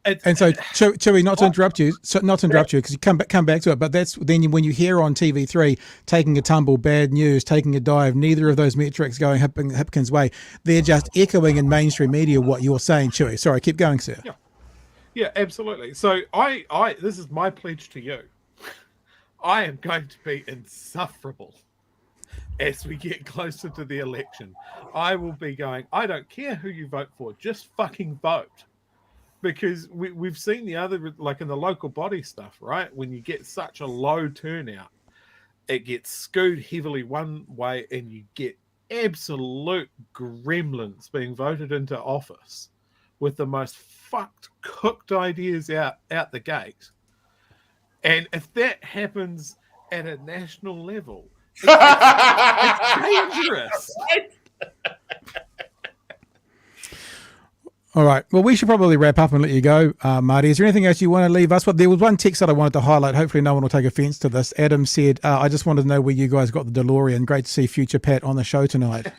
And so, Chewy, not to interrupt you, because you come back to it, but that's then when you hear on TV3 taking a tumble, bad news, taking a dive, neither of those metrics going Hipkins' way, they're just echoing in mainstream media what you're saying, Chewy. Sorry, keep going, sir. Yeah, absolutely. So I this is my pledge to you. I am going to be insufferable as we get closer to the election. I will be going, I don't care who you vote for, just fucking vote. Because we've seen the other, like in the local body stuff, right? When you get such a low turnout, it gets skewed heavily one way and you get absolute gremlins being voted into office with the most fucked, cooked ideas out the gate. And if that happens at a national level, it's dangerous. All right. Well, we should probably wrap up and let you go, Marty. Is there anything else you want to leave us with? There was one text that I wanted to highlight. Hopefully no one will take offense to this. Adam said, I just wanted to know where you guys got the DeLorean. Great to see future Pat on the show tonight.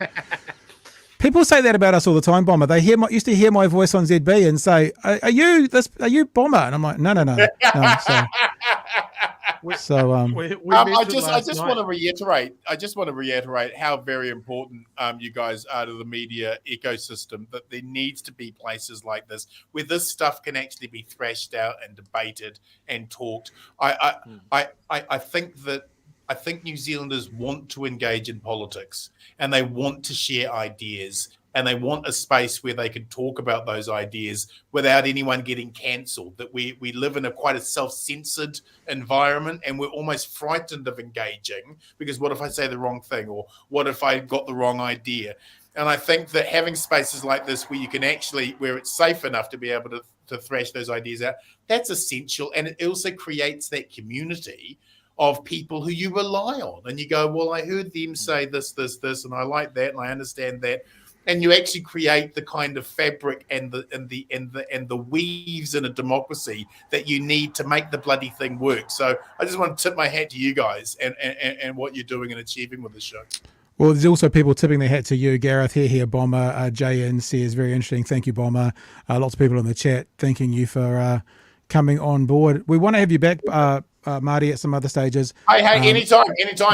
People say that about us all the time, Bomber. They used to hear my voice on ZB and say, are you Bomber? And I'm like, no. So I just want to reiterate how very important you guys are to the media ecosystem, that there needs to be places like this where this stuff can actually be thrashed out and debated and talked. I think New Zealanders want to engage in politics and they want to share ideas. And they want a space where they can talk about those ideas without anyone getting cancelled. That we live in quite a self-censored environment, and we're almost frightened of engaging because what if I say the wrong thing, or what if I got the wrong idea? And I think that having spaces like this where you can actually, where it's safe enough to be able to thrash those ideas out, that's essential. And it also creates that community of people who you rely on, and you go, well, I heard them say this, and I like that, and I understand that. And you actually create the kind of fabric and the weaves in a democracy that you need to make the bloody thing work. So I just want to tip my hat to you guys and what you're doing and achieving with the show. Well, there's also people tipping their hat to you, Gareth. Here, Bomber. JN says, very interesting. Thank you, Bomber. Lots of people in the chat thanking you for coming on board. We want to have you back, Marty, at some other stages. Hey, anytime,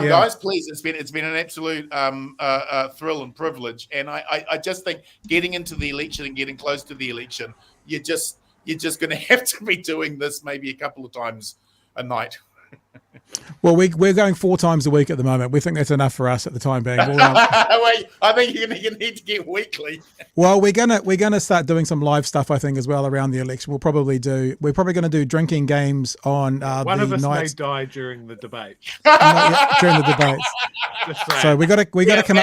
guys. Please, it's been an absolute thrill and privilege. And I just think getting into the election and getting close to the election, you're just going to have to be doing this maybe a couple of times a night. Well, we're going 4 times a week at the moment. We think that's enough for us at the time being. Wait, I think you need to get weekly. Well, we're gonna start doing some live stuff, I think, as well around the election. We're probably going to do drinking games on one of us nights. may die during the debate. During the debates. So we got to come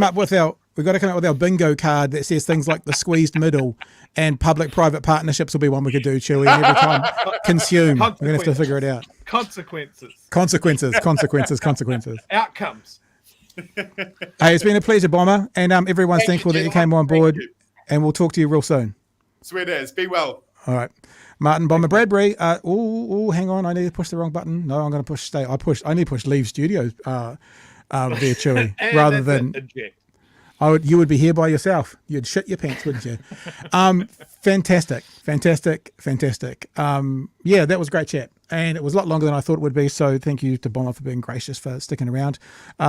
up with our bingo card that says things like the squeezed middle, and public-private partnerships will be one we could do, Chewy. And every time consume, we're gonna have to figure it out. Consequences. Outcomes. Hey, it's been a pleasure, Bomber, and everyone's thankful that you came on board, and we'll talk to you real soon. Sweet as. Be well. All right. Martin Bomber Bradbury. Hang on. I need to push the wrong button. No, I'm going to push stay. I need to push leave studio there, Chewy, rather than eject. You would be here by yourself. You'd shit your pants, wouldn't you? Fantastic. Yeah, that was a great chat. And it was a lot longer than I thought it would be. So thank you to Bomber for being gracious, for sticking around.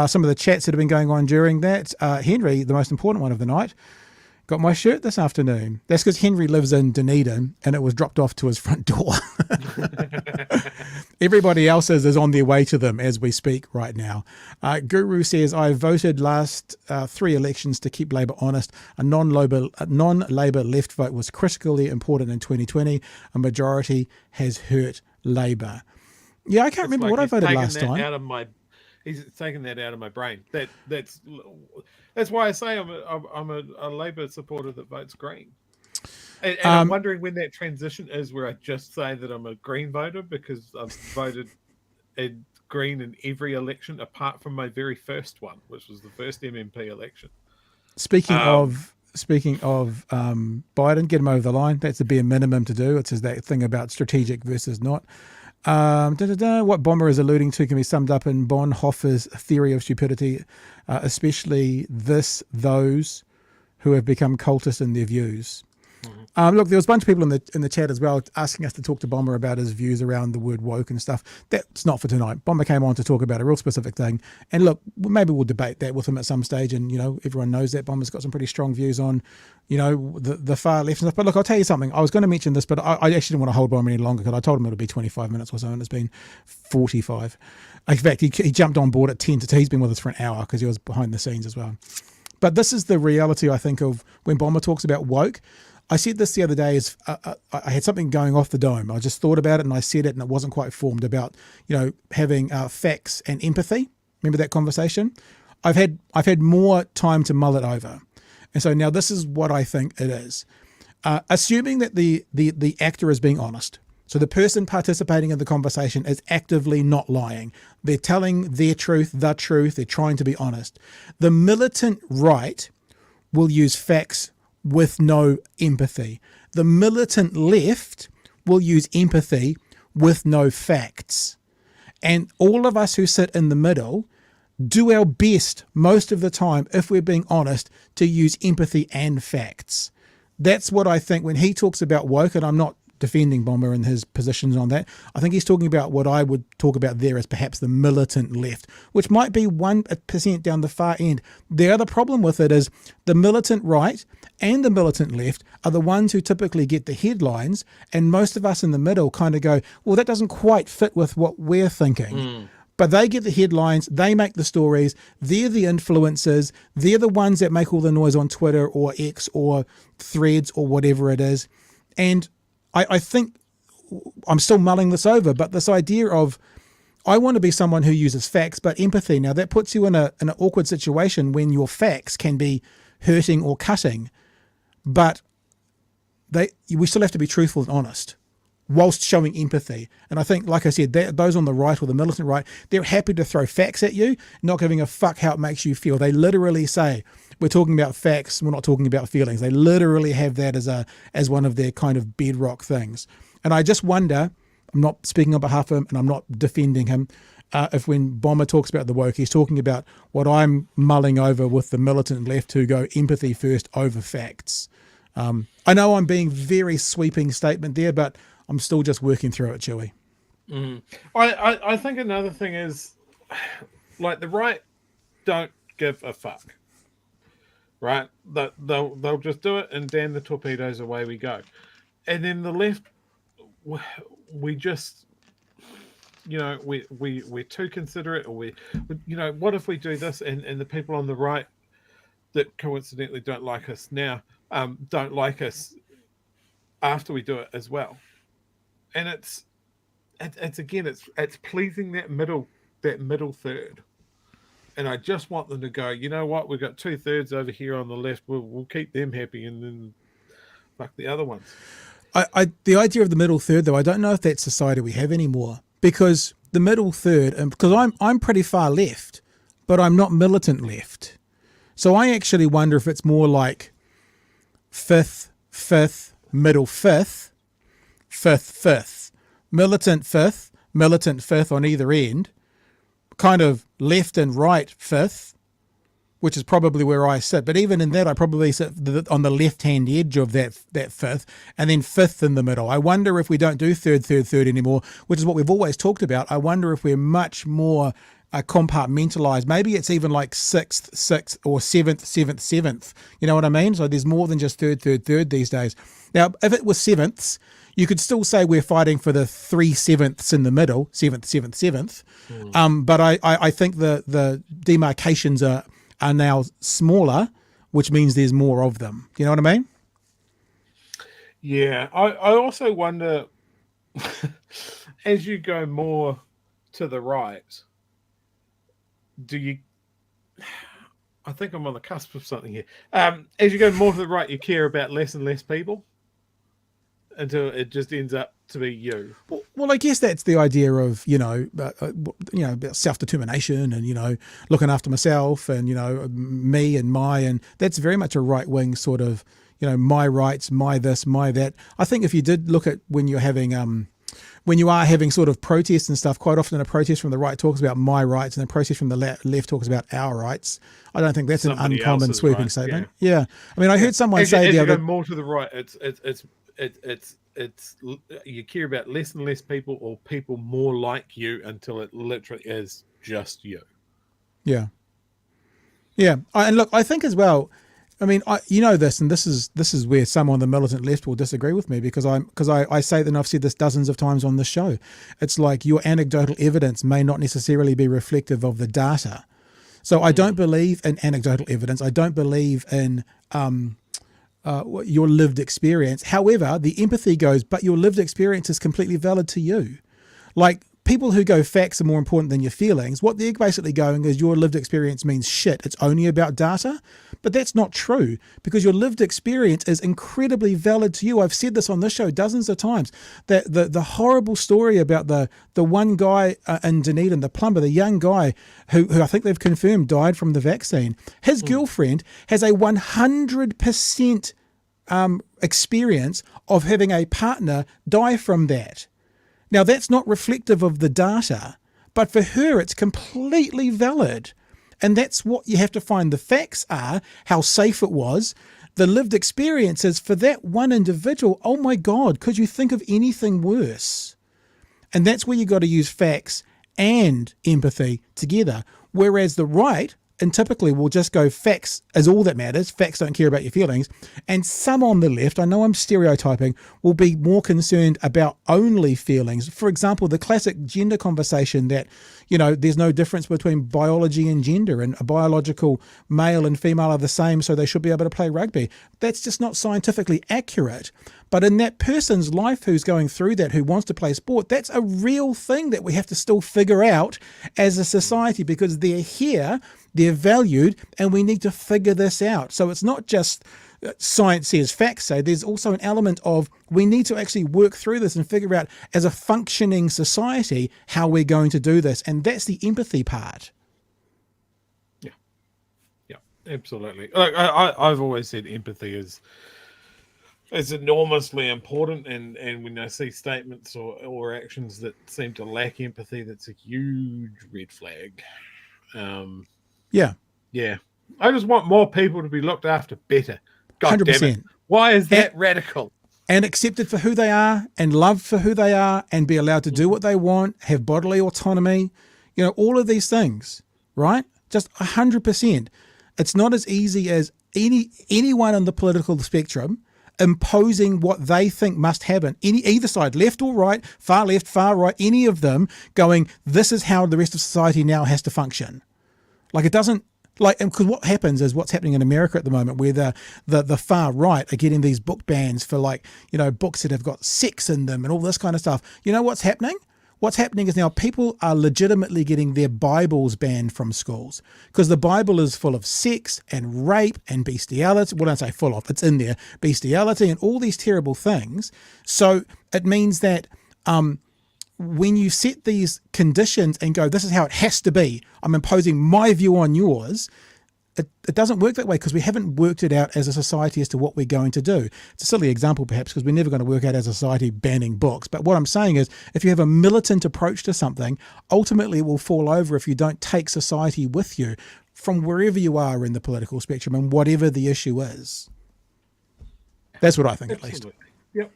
Some of the chats that have been going on during that. Henry, the most important one of the night, got my shirt this afternoon. That's because Henry lives in Dunedin and it was dropped off to his front door. Everybody else's is on their way to them as we speak right now. Guru says, I voted last 3 elections to keep Labour honest. A non-Labour left vote was critically important in 2020. A majority has hurt Labour. Yeah, I can't remember what I voted last time. He's taken that out of my brain. That's why I say I'm a Labour supporter that votes Green. And I'm wondering when that transition is where I just say that I'm a Green voter because I've voted in Green in every election apart from my very first one, which was the first MMP election. Speaking of Biden, get him over the line. That's the bare minimum to do. It's that thing about strategic versus not. What Bomber is alluding to can be summed up in Bonhoeffer's theory of stupidity, especially those who have become cultists in their views. Look, there was a bunch of people in the chat as well asking us to talk to Bomber about his views around the word woke and stuff. That's not for tonight. Bomber came on to talk about a real specific thing. And look, maybe we'll debate that with him at some stage. And, everyone knows that Bomber's got some pretty strong views on, the far left and stuff. But look, I'll tell you something. I was going to mention this, but I actually didn't want to hold Bomber any longer because I told him it would be 25 minutes or so, and it's been 45. In fact, he jumped on board at 10 to 2. He's been with us for an hour because he was behind the scenes as well. But this is the reality, I think, of when Bomber talks about woke. I said this the other day, I had something going off the dome. I just thought about it and I said it and it wasn't quite formed about, having facts and empathy. Remember that conversation? I've had more time to mull it over. And so now this is what I think it is. Assuming that the actor is being honest. So the person participating in the conversation is actively not lying. They're telling their truth, the truth. They're trying to be honest. The militant right will use facts with no empathy. The militant left will use empathy with no facts. And all of us who sit in the middle do our best most of the time, if we're being honest, to use empathy and facts. That's what I think when he talks about woke, and I'm not defending Bomber and his positions on that. I think he's talking about what I would talk about there as perhaps the militant left, which might be 1% down the far end. The other problem with it is the militant right and the militant left are the ones who typically get the headlines, and most of us in the middle kind of go, well, that doesn't quite fit with what we're thinking. But they get the headlines, they make the stories, they're the influencers, they're the ones that make all the noise on Twitter or X or Threads or whatever it is. And I think I'm still mulling this over, but this idea of I want to be someone who uses facts, but empathy. Now that puts you in an awkward situation when your facts can be hurting or cutting, but we still have to be truthful and honest whilst showing empathy. And I think, like I said, those on the right or the militant right, they're happy to throw facts at you, not giving a fuck how it makes you feel. They literally say, we're talking about facts, we're not talking about feelings. They literally have that as one of their kind of bedrock things. And I just wonder, I'm not speaking on behalf of him and I'm not defending him, if when Bomber talks about the woke, he's talking about what I'm mulling over with the militant left who go empathy first over facts. I know I'm being very sweeping statement there, but I'm still just working through it, Chewy. I think another thing is, like, the right don't give a fuck, right? They'll just do it and damn the torpedoes, away we go. And then the left, we just, we're too considerate, or what if we do this? And the people on the right that coincidentally don't like us now, don't like us after we do it as well. And it's pleasing that middle third. And I just want them to go, you know what, we've got 2/3 over here on the left, we'll keep them happy and then fuck the other ones. The idea of the middle third, though, I don't know if that's society we have anymore, because the middle third, and because I'm pretty far left, but I'm not militant left. So I actually wonder if it's more like fifth, middle fifth, fifth, militant fifth on either end, kind of left and right fifth, which is probably where I sit. But even in that, I probably sit on the left-hand edge of that fifth, and then fifth in the middle. I wonder if we don't do third anymore, which is what we've always talked about. I wonder if we're much more compartmentalized. Maybe it's even like sixth, or seventh. You know what I mean? So there's more than just third these days. Now, if it was sevenths, you could still say we're fighting for the 3/7 in the middle, seventh. But I think the demarcations are now smaller, which means there's more of them. You know what I mean? Yeah. I also wonder, as you go more to the right, I think I'm on the cusp of something here. As you go more to the right, you care about less and less people until it just ends up to be you. Well, I guess that's the idea of, about self-determination and, looking after myself and, me and my, and that's very much a right-wing sort of, my rights, my this, my that. I think if you did look at when you are having sort of protests and stuff, quite often a protest from the right talks about my rights and a protest from the left talks about our rights. I don't think that's Somebody an uncommon else's sweeping right, statement. Yeah. I mean, I heard someone say the other... more to the right, it's you care about less and less people or people more like you until it literally is just you. Yeah. Yeah. And look, I think as well, I mean, this, and this is where some on the militant left will disagree with me because I say that, and I've said this dozens of times on the show. It's like your anecdotal evidence may not necessarily be reflective of the data. So I don't believe in anecdotal evidence. I don't believe in your lived experience. However, the empathy goes, but your lived experience is completely valid to you. Like, people who go facts are more important than your feelings, what they're basically going is your lived experience means shit. It's only about data. But that's not true because your lived experience is incredibly valid to you. I've said this on this show dozens of times, that the horrible story about the one guy in Dunedin, the plumber, the young guy who I think they've confirmed died from the vaccine. His girlfriend has a 100% experience of having a partner die from that. Now, that's not reflective of the data, but for her, it's completely valid. And that's what you have to find. The facts are how safe it was. The lived experiences for that one individual, oh my God, could you think of anything worse? And that's where you got to use facts and empathy together. Whereas the right, and typically will just go facts is all that matters. Facts don't care about your feelings. And some on the left, I know I'm stereotyping, will be more concerned about only feelings. For example, the classic gender conversation that, there's no difference between biology and gender and a biological male and female are the same, so they should be able to play rugby. That's just not scientifically accurate. But in that person's life who's going through that, who wants to play sport, that's a real thing that we have to still figure out as a society because they're here, they're valued, and we need to figure this out. So it's not just science says, facts say. There's also an element of we need to actually work through this and figure out as a functioning society how we're going to do this. And that's the empathy part. Yeah, absolutely. Like, I've always said empathy is enormously important, and when I see statements or actions that seem to lack empathy, that's a huge red flag. Yeah. I just want more people to be looked after better. God 100%. damn it. Why is that radical? And accepted for who they are and loved for who they are and be allowed to do what they want, have bodily autonomy, all of these things, right? Just 100%. It's not as easy as anyone on the political spectrum imposing what they think must happen. Either side, left or right, far left, far right, any of them going, this is how the rest of society now has to function. Like it doesn't, because what happens is what's happening in America at the moment, where the far right are getting these book bans for books that have got sex in them and all this kind of stuff. You know what's happening? What's happening is now people are legitimately getting their Bibles banned from schools because the Bible is full of sex and rape and bestiality. Well, I don't say full of, it's in there, bestiality and all these terrible things. So it means that when you set these conditions and go, this is how it has to be, I'm imposing my view on yours, it doesn't work that way because we haven't worked it out as a society as to what we're going to do. It's a silly example perhaps because we're never going to work out as a society banning books. But what I'm saying is if you have a militant approach to something, ultimately it will fall over if you don't take society with you from wherever you are in the political spectrum and whatever the issue is. That's what I think. Absolutely. At least.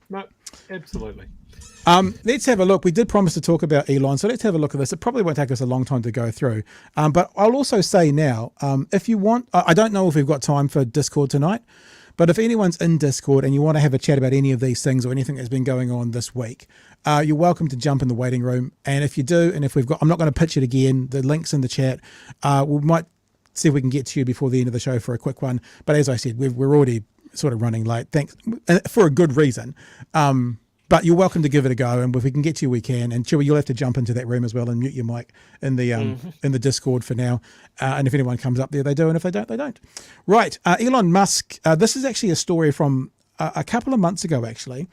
No, absolutely. Let's have a look. We did promise to talk about Elon, so let's have a look at this. It probably won't take us a long time to go through. But I'll also say now, if you want, I don't know if we've got time for Discord tonight, but if anyone's in Discord and you want to have a chat about any of these things or anything that's been going on this week, you're welcome to jump in the waiting room. And if you do, and if we've got, I'm not going to pitch it again, the link's in the chat. We might see if we can get to you before the end of the show for a quick one. But as I said, we're already sort of running late. Thanks, for a good reason. But you're welcome to give it a go, and if we can get to you, we can. And Chewy, you'll have to jump into that room as well and mute your mic in the in the Discord for now. And if anyone comes up there, they do, and if they don't, they don't. Right, Elon Musk. This is actually a story from a couple of months ago, actually,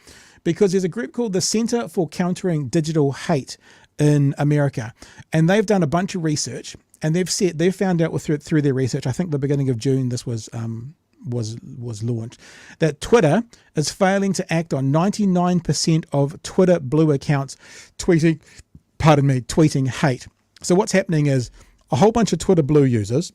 because there's a group called the Center for Countering Digital Hate in America, and they've done a bunch of research, and they've found out through their research. I think the beginning of June this was launched, that Twitter is failing to act on 99% of Twitter Blue accounts tweeting hate. So what's happening is a whole bunch of Twitter Blue users,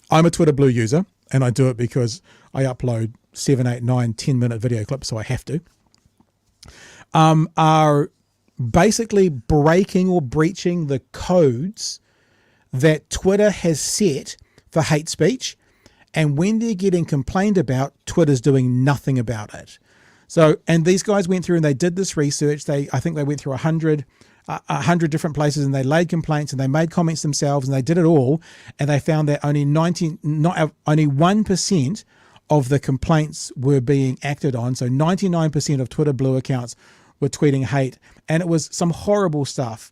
I'm a Twitter Blue user, and I do it because I upload 7, 8, 9, 10-minute video clips, so I have to, are basically breaking or breaching the codes that Twitter has set for hate speech. And when they're getting complained about, Twitter's doing nothing about it. So, and these guys went through and they did this research. I think they went through 100 different places, and they laid complaints and they made comments themselves, and they did it all. And they found that only 1% of the complaints were being acted on. So 99% of Twitter Blue accounts were tweeting hate, and it was some horrible stuff.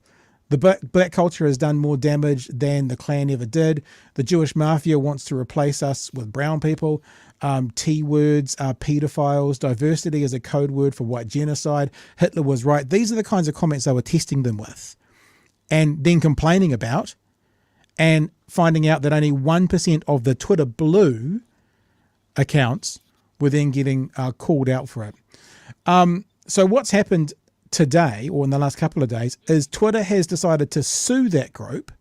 The black culture has done more damage than the Klan ever did. The Jewish mafia wants to replace us with brown people. T-words are pedophiles. Diversity is a code word for white genocide. Hitler was right. These are the kinds of comments they were testing them with, and then complaining about, and finding out that only 1% of the Twitter Blue accounts were then getting called out for it. So what's happened today, or in the last couple of days, is Twitter has decided to sue that group,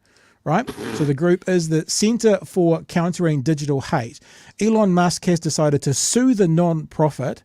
right? So the group is the Center for Countering Digital Hate. Elon Musk has decided to sue the non-profit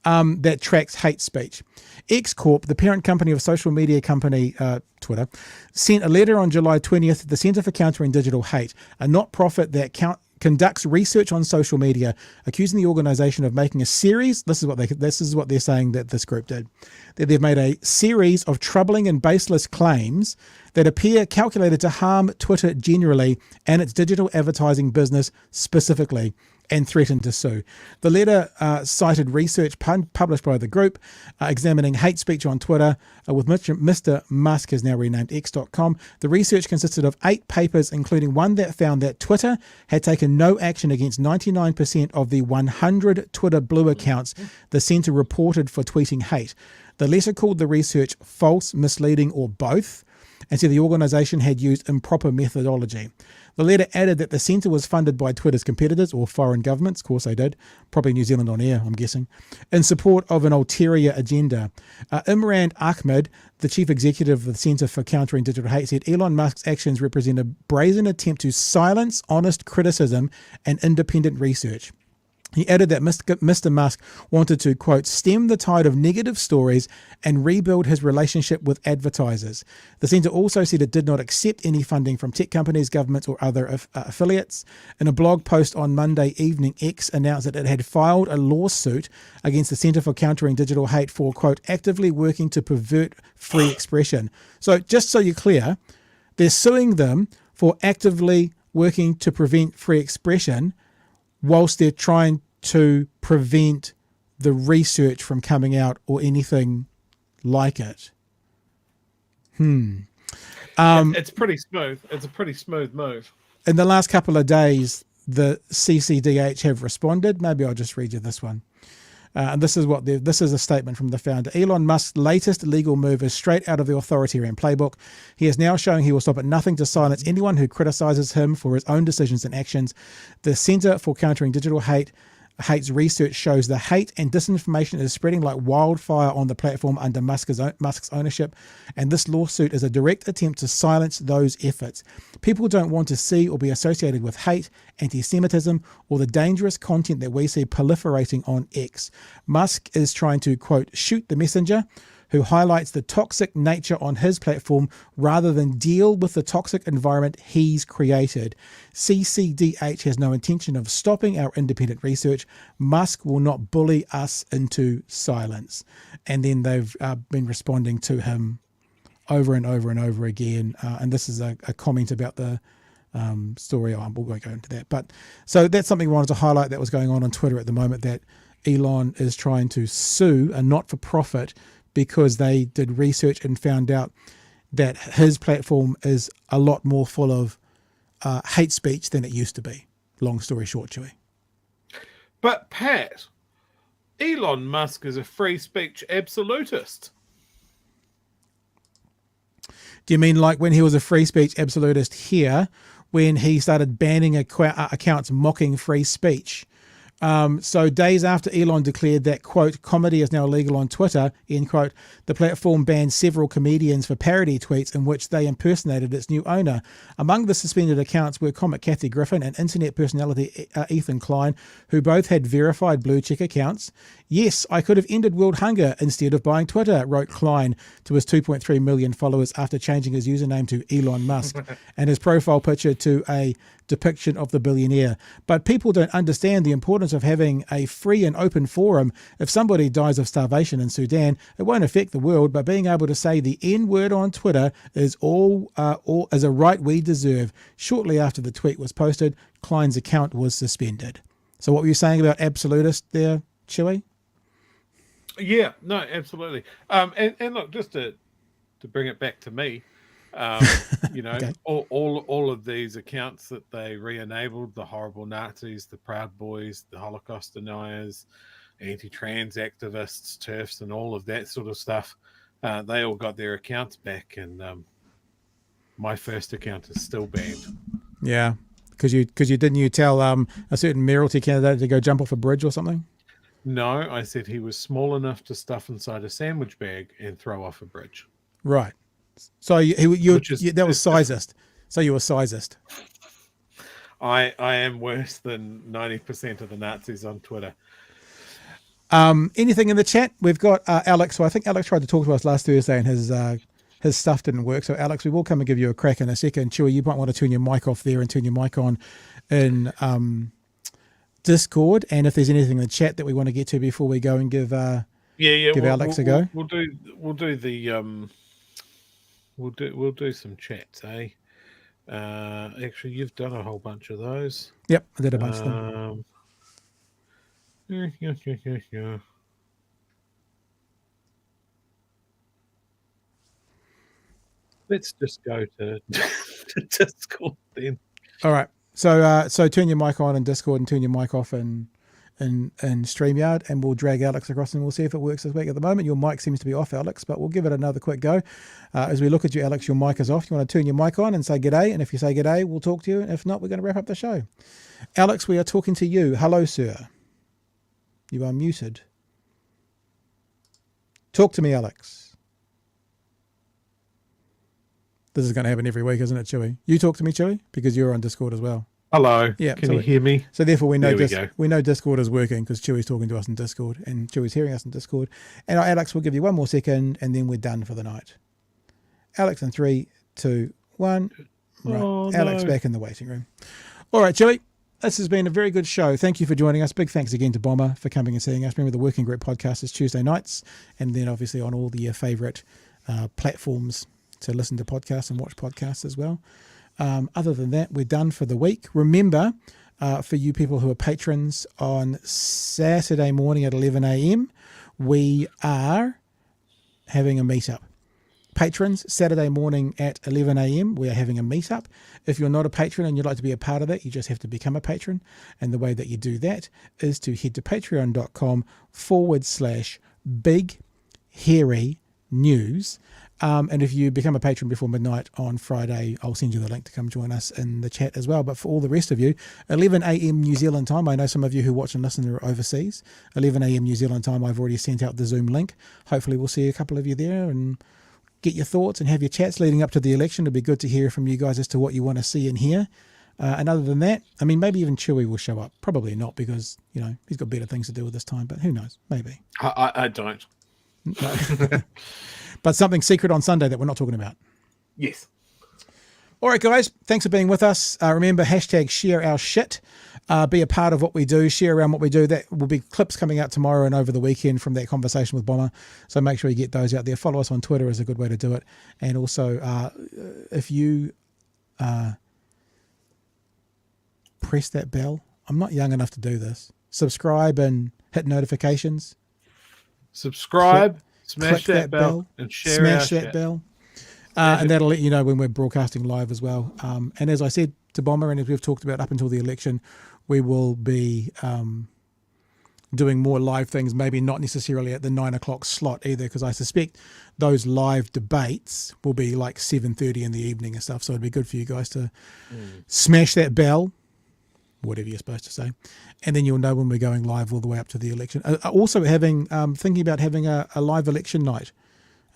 that tracks hate speech. X Corp, the parent company of social media company Twitter, sent a letter on July 20th to the Center for Countering Digital Hate, a not-profit that conducts research on social media, accusing the organization of making a series. This is what they're saying that this group did. That they've made a series of troubling and baseless claims that appear calculated to harm Twitter generally and its digital advertising business specifically, and threatened to sue. The letter cited research published by the group examining hate speech on Twitter, with Mr. Musk has now renamed X.com. The research consisted of 8 papers, including one that found that Twitter had taken no action against 99% of the 100 Twitter Blue accounts the center reported for tweeting hate. The letter called the research false, misleading, or both, and said the organization had used improper methodology. The letter added that the centre was funded by Twitter's competitors or foreign governments, of course they did, probably New Zealand on air, I'm guessing, in support of an ulterior agenda. Imran Ahmed, the chief executive of the Centre for Countering Digital Hate, said Elon Musk's actions represent a brazen attempt to silence honest criticism and independent research. He added that Mr. Musk wanted to, quote, stem the tide of negative stories and rebuild his relationship with advertisers. The centre also said it did not accept any funding from tech companies, governments, or other affiliates. In a blog post on Monday evening, X announced that it had filed a lawsuit against the Centre for Countering Digital Hate for, quote, actively working to pervert free expression. So just so you're clear, they're suing them for actively working to prevent free expression whilst they're trying to prevent the research from coming out or anything like it. It's pretty smooth. It's a pretty smooth move. In the last couple of days, the CCDH have responded. Maybe I'll just read you this one. And this is a statement from the founder. Elon Musk's latest legal move is straight out of the authoritarian playbook. He is now showing he will stop at nothing to silence anyone who criticizes him for his own decisions and actions. The Center for Countering Digital Hate Hate's research shows the hate and disinformation is spreading like wildfire on the platform under Musk's ownership, and this lawsuit is a direct attempt to silence those efforts. People don't want to see or be associated with hate, anti-Semitism, or the dangerous content that we see proliferating on X. Musk is trying to, quote, shoot the messenger, who highlights the toxic nature on his platform rather than deal with the toxic environment he's created. CCDH has no intention of stopping our independent research. Musk will not bully us into silence. And then they've been responding to him over and over and over again. And this is a comment about the story. We won't go into that. But so that's something we wanted to highlight that was going on Twitter at the moment, that Elon is trying to sue a not-for-profit because they did research and found out that his platform is a lot more full of hate speech than it used to be. Long story short, Chewy. But Pat, Elon Musk is a free speech absolutist. Do you mean like when he was a free speech absolutist here, when he started banning accounts mocking free speech? So days after Elon declared that, quote, comedy is now illegal on Twitter, end quote, the platform banned several comedians for parody tweets in which they impersonated its new owner. Among the suspended accounts were comic Kathy Griffin and internet personality Ethan Klein, who both had verified blue check accounts. Yes, I could have ended world hunger instead of buying Twitter, wrote Klein to his 2.3 million followers after changing his username to Elon Musk and his profile picture to a depiction of the billionaire. But people don't understand the importance of having a free and open forum. If somebody dies of starvation in Sudan, it won't affect the world, but being able to say the N-word on Twitter is is a right we deserve. Shortly after the tweet was posted, Klein's account was suspended. So what were you saying about absolutist there, Chewy? Yeah, no, absolutely. And look, just to bring it back to me, you know, Okay. all of these accounts that they re-enabled, the horrible Nazis, the Proud Boys, the Holocaust deniers, anti-trans activists, TERFs, and all of that sort of stuff, they all got their accounts back, and my first account is still banned. Yeah, because you didn't you tell a certain mayoralty candidate to go jump off a bridge or something? No, I said he was small enough to stuff inside a sandwich bag and throw off a bridge. Right. So that was sizist. So you were sizist. I am worse than 90% of the Nazis on Twitter. Anything in the chat? We've got Alex. So I think Alex tried to talk to us last Thursday and his stuff didn't work. So Alex, we will come and give you a crack in a second. Chewy, you might want to turn your mic off there and turn your mic on in Discord. And if there's anything in the chat that we want to get to before we go and give Alex a go, we'll do some chats, eh? Actually, you've done a whole bunch of those. Yep, I did a bunch of them. Yeah. Let's just go to Discord then. All right. So turn your mic on in Discord and turn your mic off in StreamYard, and we'll drag Alex across and we'll see if it works this week. At the moment, your mic seems to be off, Alex, but we'll give it another quick go. As we look at you, Alex, your mic is off. You want to turn your mic on and say g'day, and if you say g'day, we'll talk to you. And if not, we're going to wrap up the show. Alex, we are talking to you. Hello, sir. You are muted. Talk to me, Alex. This is going to happen every week, isn't it, Chewy? You talk to me, Chewy, because you're on Discord as well. Hello. Yeah. Can you hear me? So therefore, we know we go. Discord is working because Chewy's talking to us in Discord and Chewy's hearing us in Discord. And Alex, we'll give you one more second and then we're done for the night. Alex, in 3, 2, 1. Right. Oh, Alex no. back in the waiting room. All right, Chewy. This has been a very good show. Thank you for joining us. Big thanks again to Bomber for coming and seeing us. Remember, the Working Group podcast is Tuesday nights, and then obviously on all your favourite platforms to listen to podcasts and watch podcasts as well. Other than that, we're done for the week. Remember, for you people who are patrons, on Saturday morning at 11 a.m, we are having a meetup. Patrons, Saturday morning at 11 a.m, we are having a meetup. If you're not a patron and you'd like to be a part of that, you just have to become a patron. And the way that you do that is to head to patreon.com/big hairy news. And if you become a patron before midnight on Friday, I'll send you the link to come join us in the chat as well. But for all the rest of you, 11 a.m. New Zealand time, I know some of you who watch and listen are overseas. 11 a.m. New Zealand time, I've already sent out the Zoom link. Hopefully we'll see a couple of you there and get your thoughts and have your chats leading up to the election. It'd be good to hear from you guys as to what you want to see and hear. And other than that, I mean, maybe even Chewy will show up. Probably not, because, you know, he's got better things to do with this time, but who knows? Maybe. I don't. No. But something secret on Sunday that we're not talking about. Yes. All right, guys. Thanks for being with us. Remember, hashtag share our shit. Be a part of what we do. Share around what we do. That will be clips coming out tomorrow and over the weekend from that conversation with Bomber. So make sure you get those out there. Follow us on Twitter is a good way to do it. And also, if you press that bell, I'm not young enough to do this. Subscribe and hit notifications. Subscribe, smash that bell, and share smash that bell. And that'll let you know when we're broadcasting live as well. And as I said to Bomber, and as we've talked about up until the election, we will be doing more live things, maybe not necessarily at the 9 o'clock slot either, because I suspect those live debates will be like 7:30 in the evening and stuff. So it'd be good for you guys to smash that bell, whatever you're supposed to say, and then you'll know when we're going live all the way up to the election. Also thinking about having a live election night.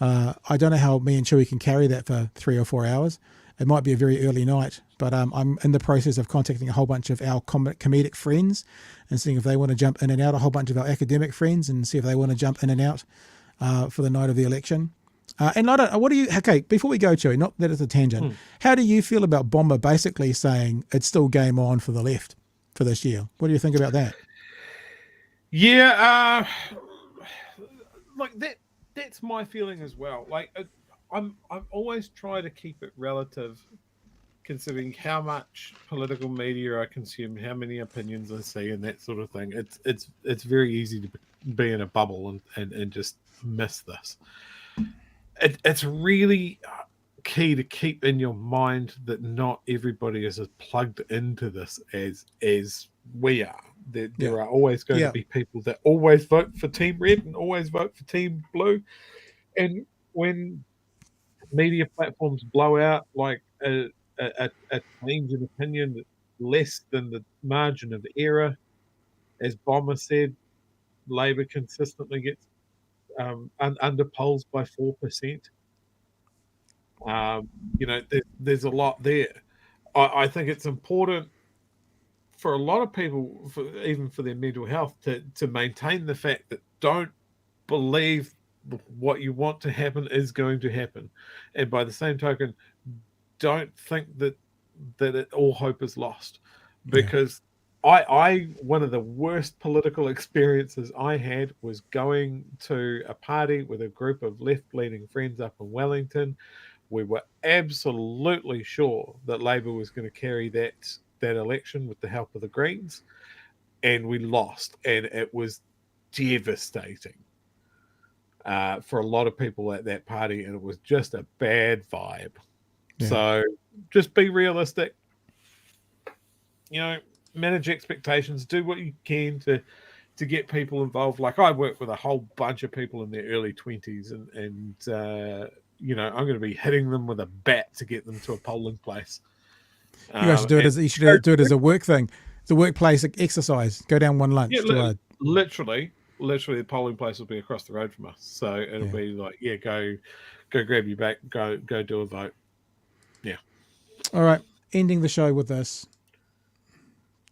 I don't know how me and Chewy can carry that for 3 or 4 hours. It might be a very early night, but I'm in the process of contacting a whole bunch of our comedic friends and seeing if they want to jump in and out, a whole bunch of our academic friends, and see if they want to jump in and out for the night of the election. Okay, before we go, Chewy, not that it's a tangent, how do you feel about Bomber basically saying it's still game on for the left for this year? What do you think about that? Yeah, like that's my feeling as well. Like I'm always try to keep it relative, considering how much political media I consume, how many opinions I see, and that sort of thing. It's very easy to be in a bubble and just miss this. It's really key to keep in your mind that not everybody is as plugged into this as we are. There are always going to be people that always vote for Team Red and always vote for Team Blue. And when media platforms blow out like a change in opinion that's less than the margin of error, as Bomber said, Labour consistently gets under polls by 4%. There's a lot there. I think it's important for a lot of people, even for their mental health, to maintain the fact that don't believe what you want to happen is going to happen, and by the same token, don't think that all hope is lost, because I one of the worst political experiences I had was going to a party with a group of left-leaning friends up in Wellington. We were absolutely sure that Labour was going to carry that election with the help of the Greens, and we lost, and it was devastating for a lot of people at that party, and it was just a bad vibe. So just be realistic, manage expectations, do what you can to get people involved. Like, I work with a whole bunch of people in their early 20s, and I'm going to be hitting them with a bat to get them to a polling place. You guys should do it as a work thing. It's a workplace exercise. Go down one lunch. Literally, the polling place will be across the road from us. So it'll be like, go grab your back, go do a vote. Yeah. All right. Ending the show with this.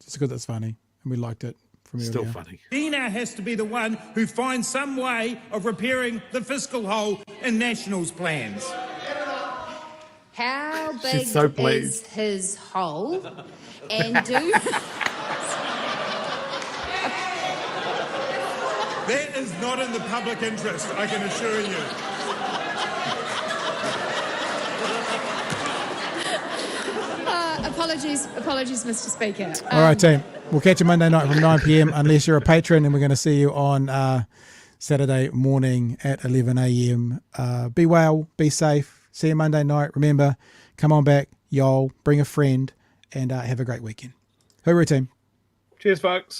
Just because it's funny and we liked it from earlier. Still funny. He now has to be the one who finds some way of repairing the fiscal hole in National's plans. How big so is his hole? And do... That is not in the public interest, I can assure you. Apologies, Mr. Speaker. All right, team. We'll catch you Monday night from 9 p.m. unless you're a patron, and we're going to see you on Saturday morning at 11 a.m. Be well, be safe. See you Monday night. Remember, come on back, y'all. Bring a friend, and have a great weekend. Hooroo, team. Cheers, folks.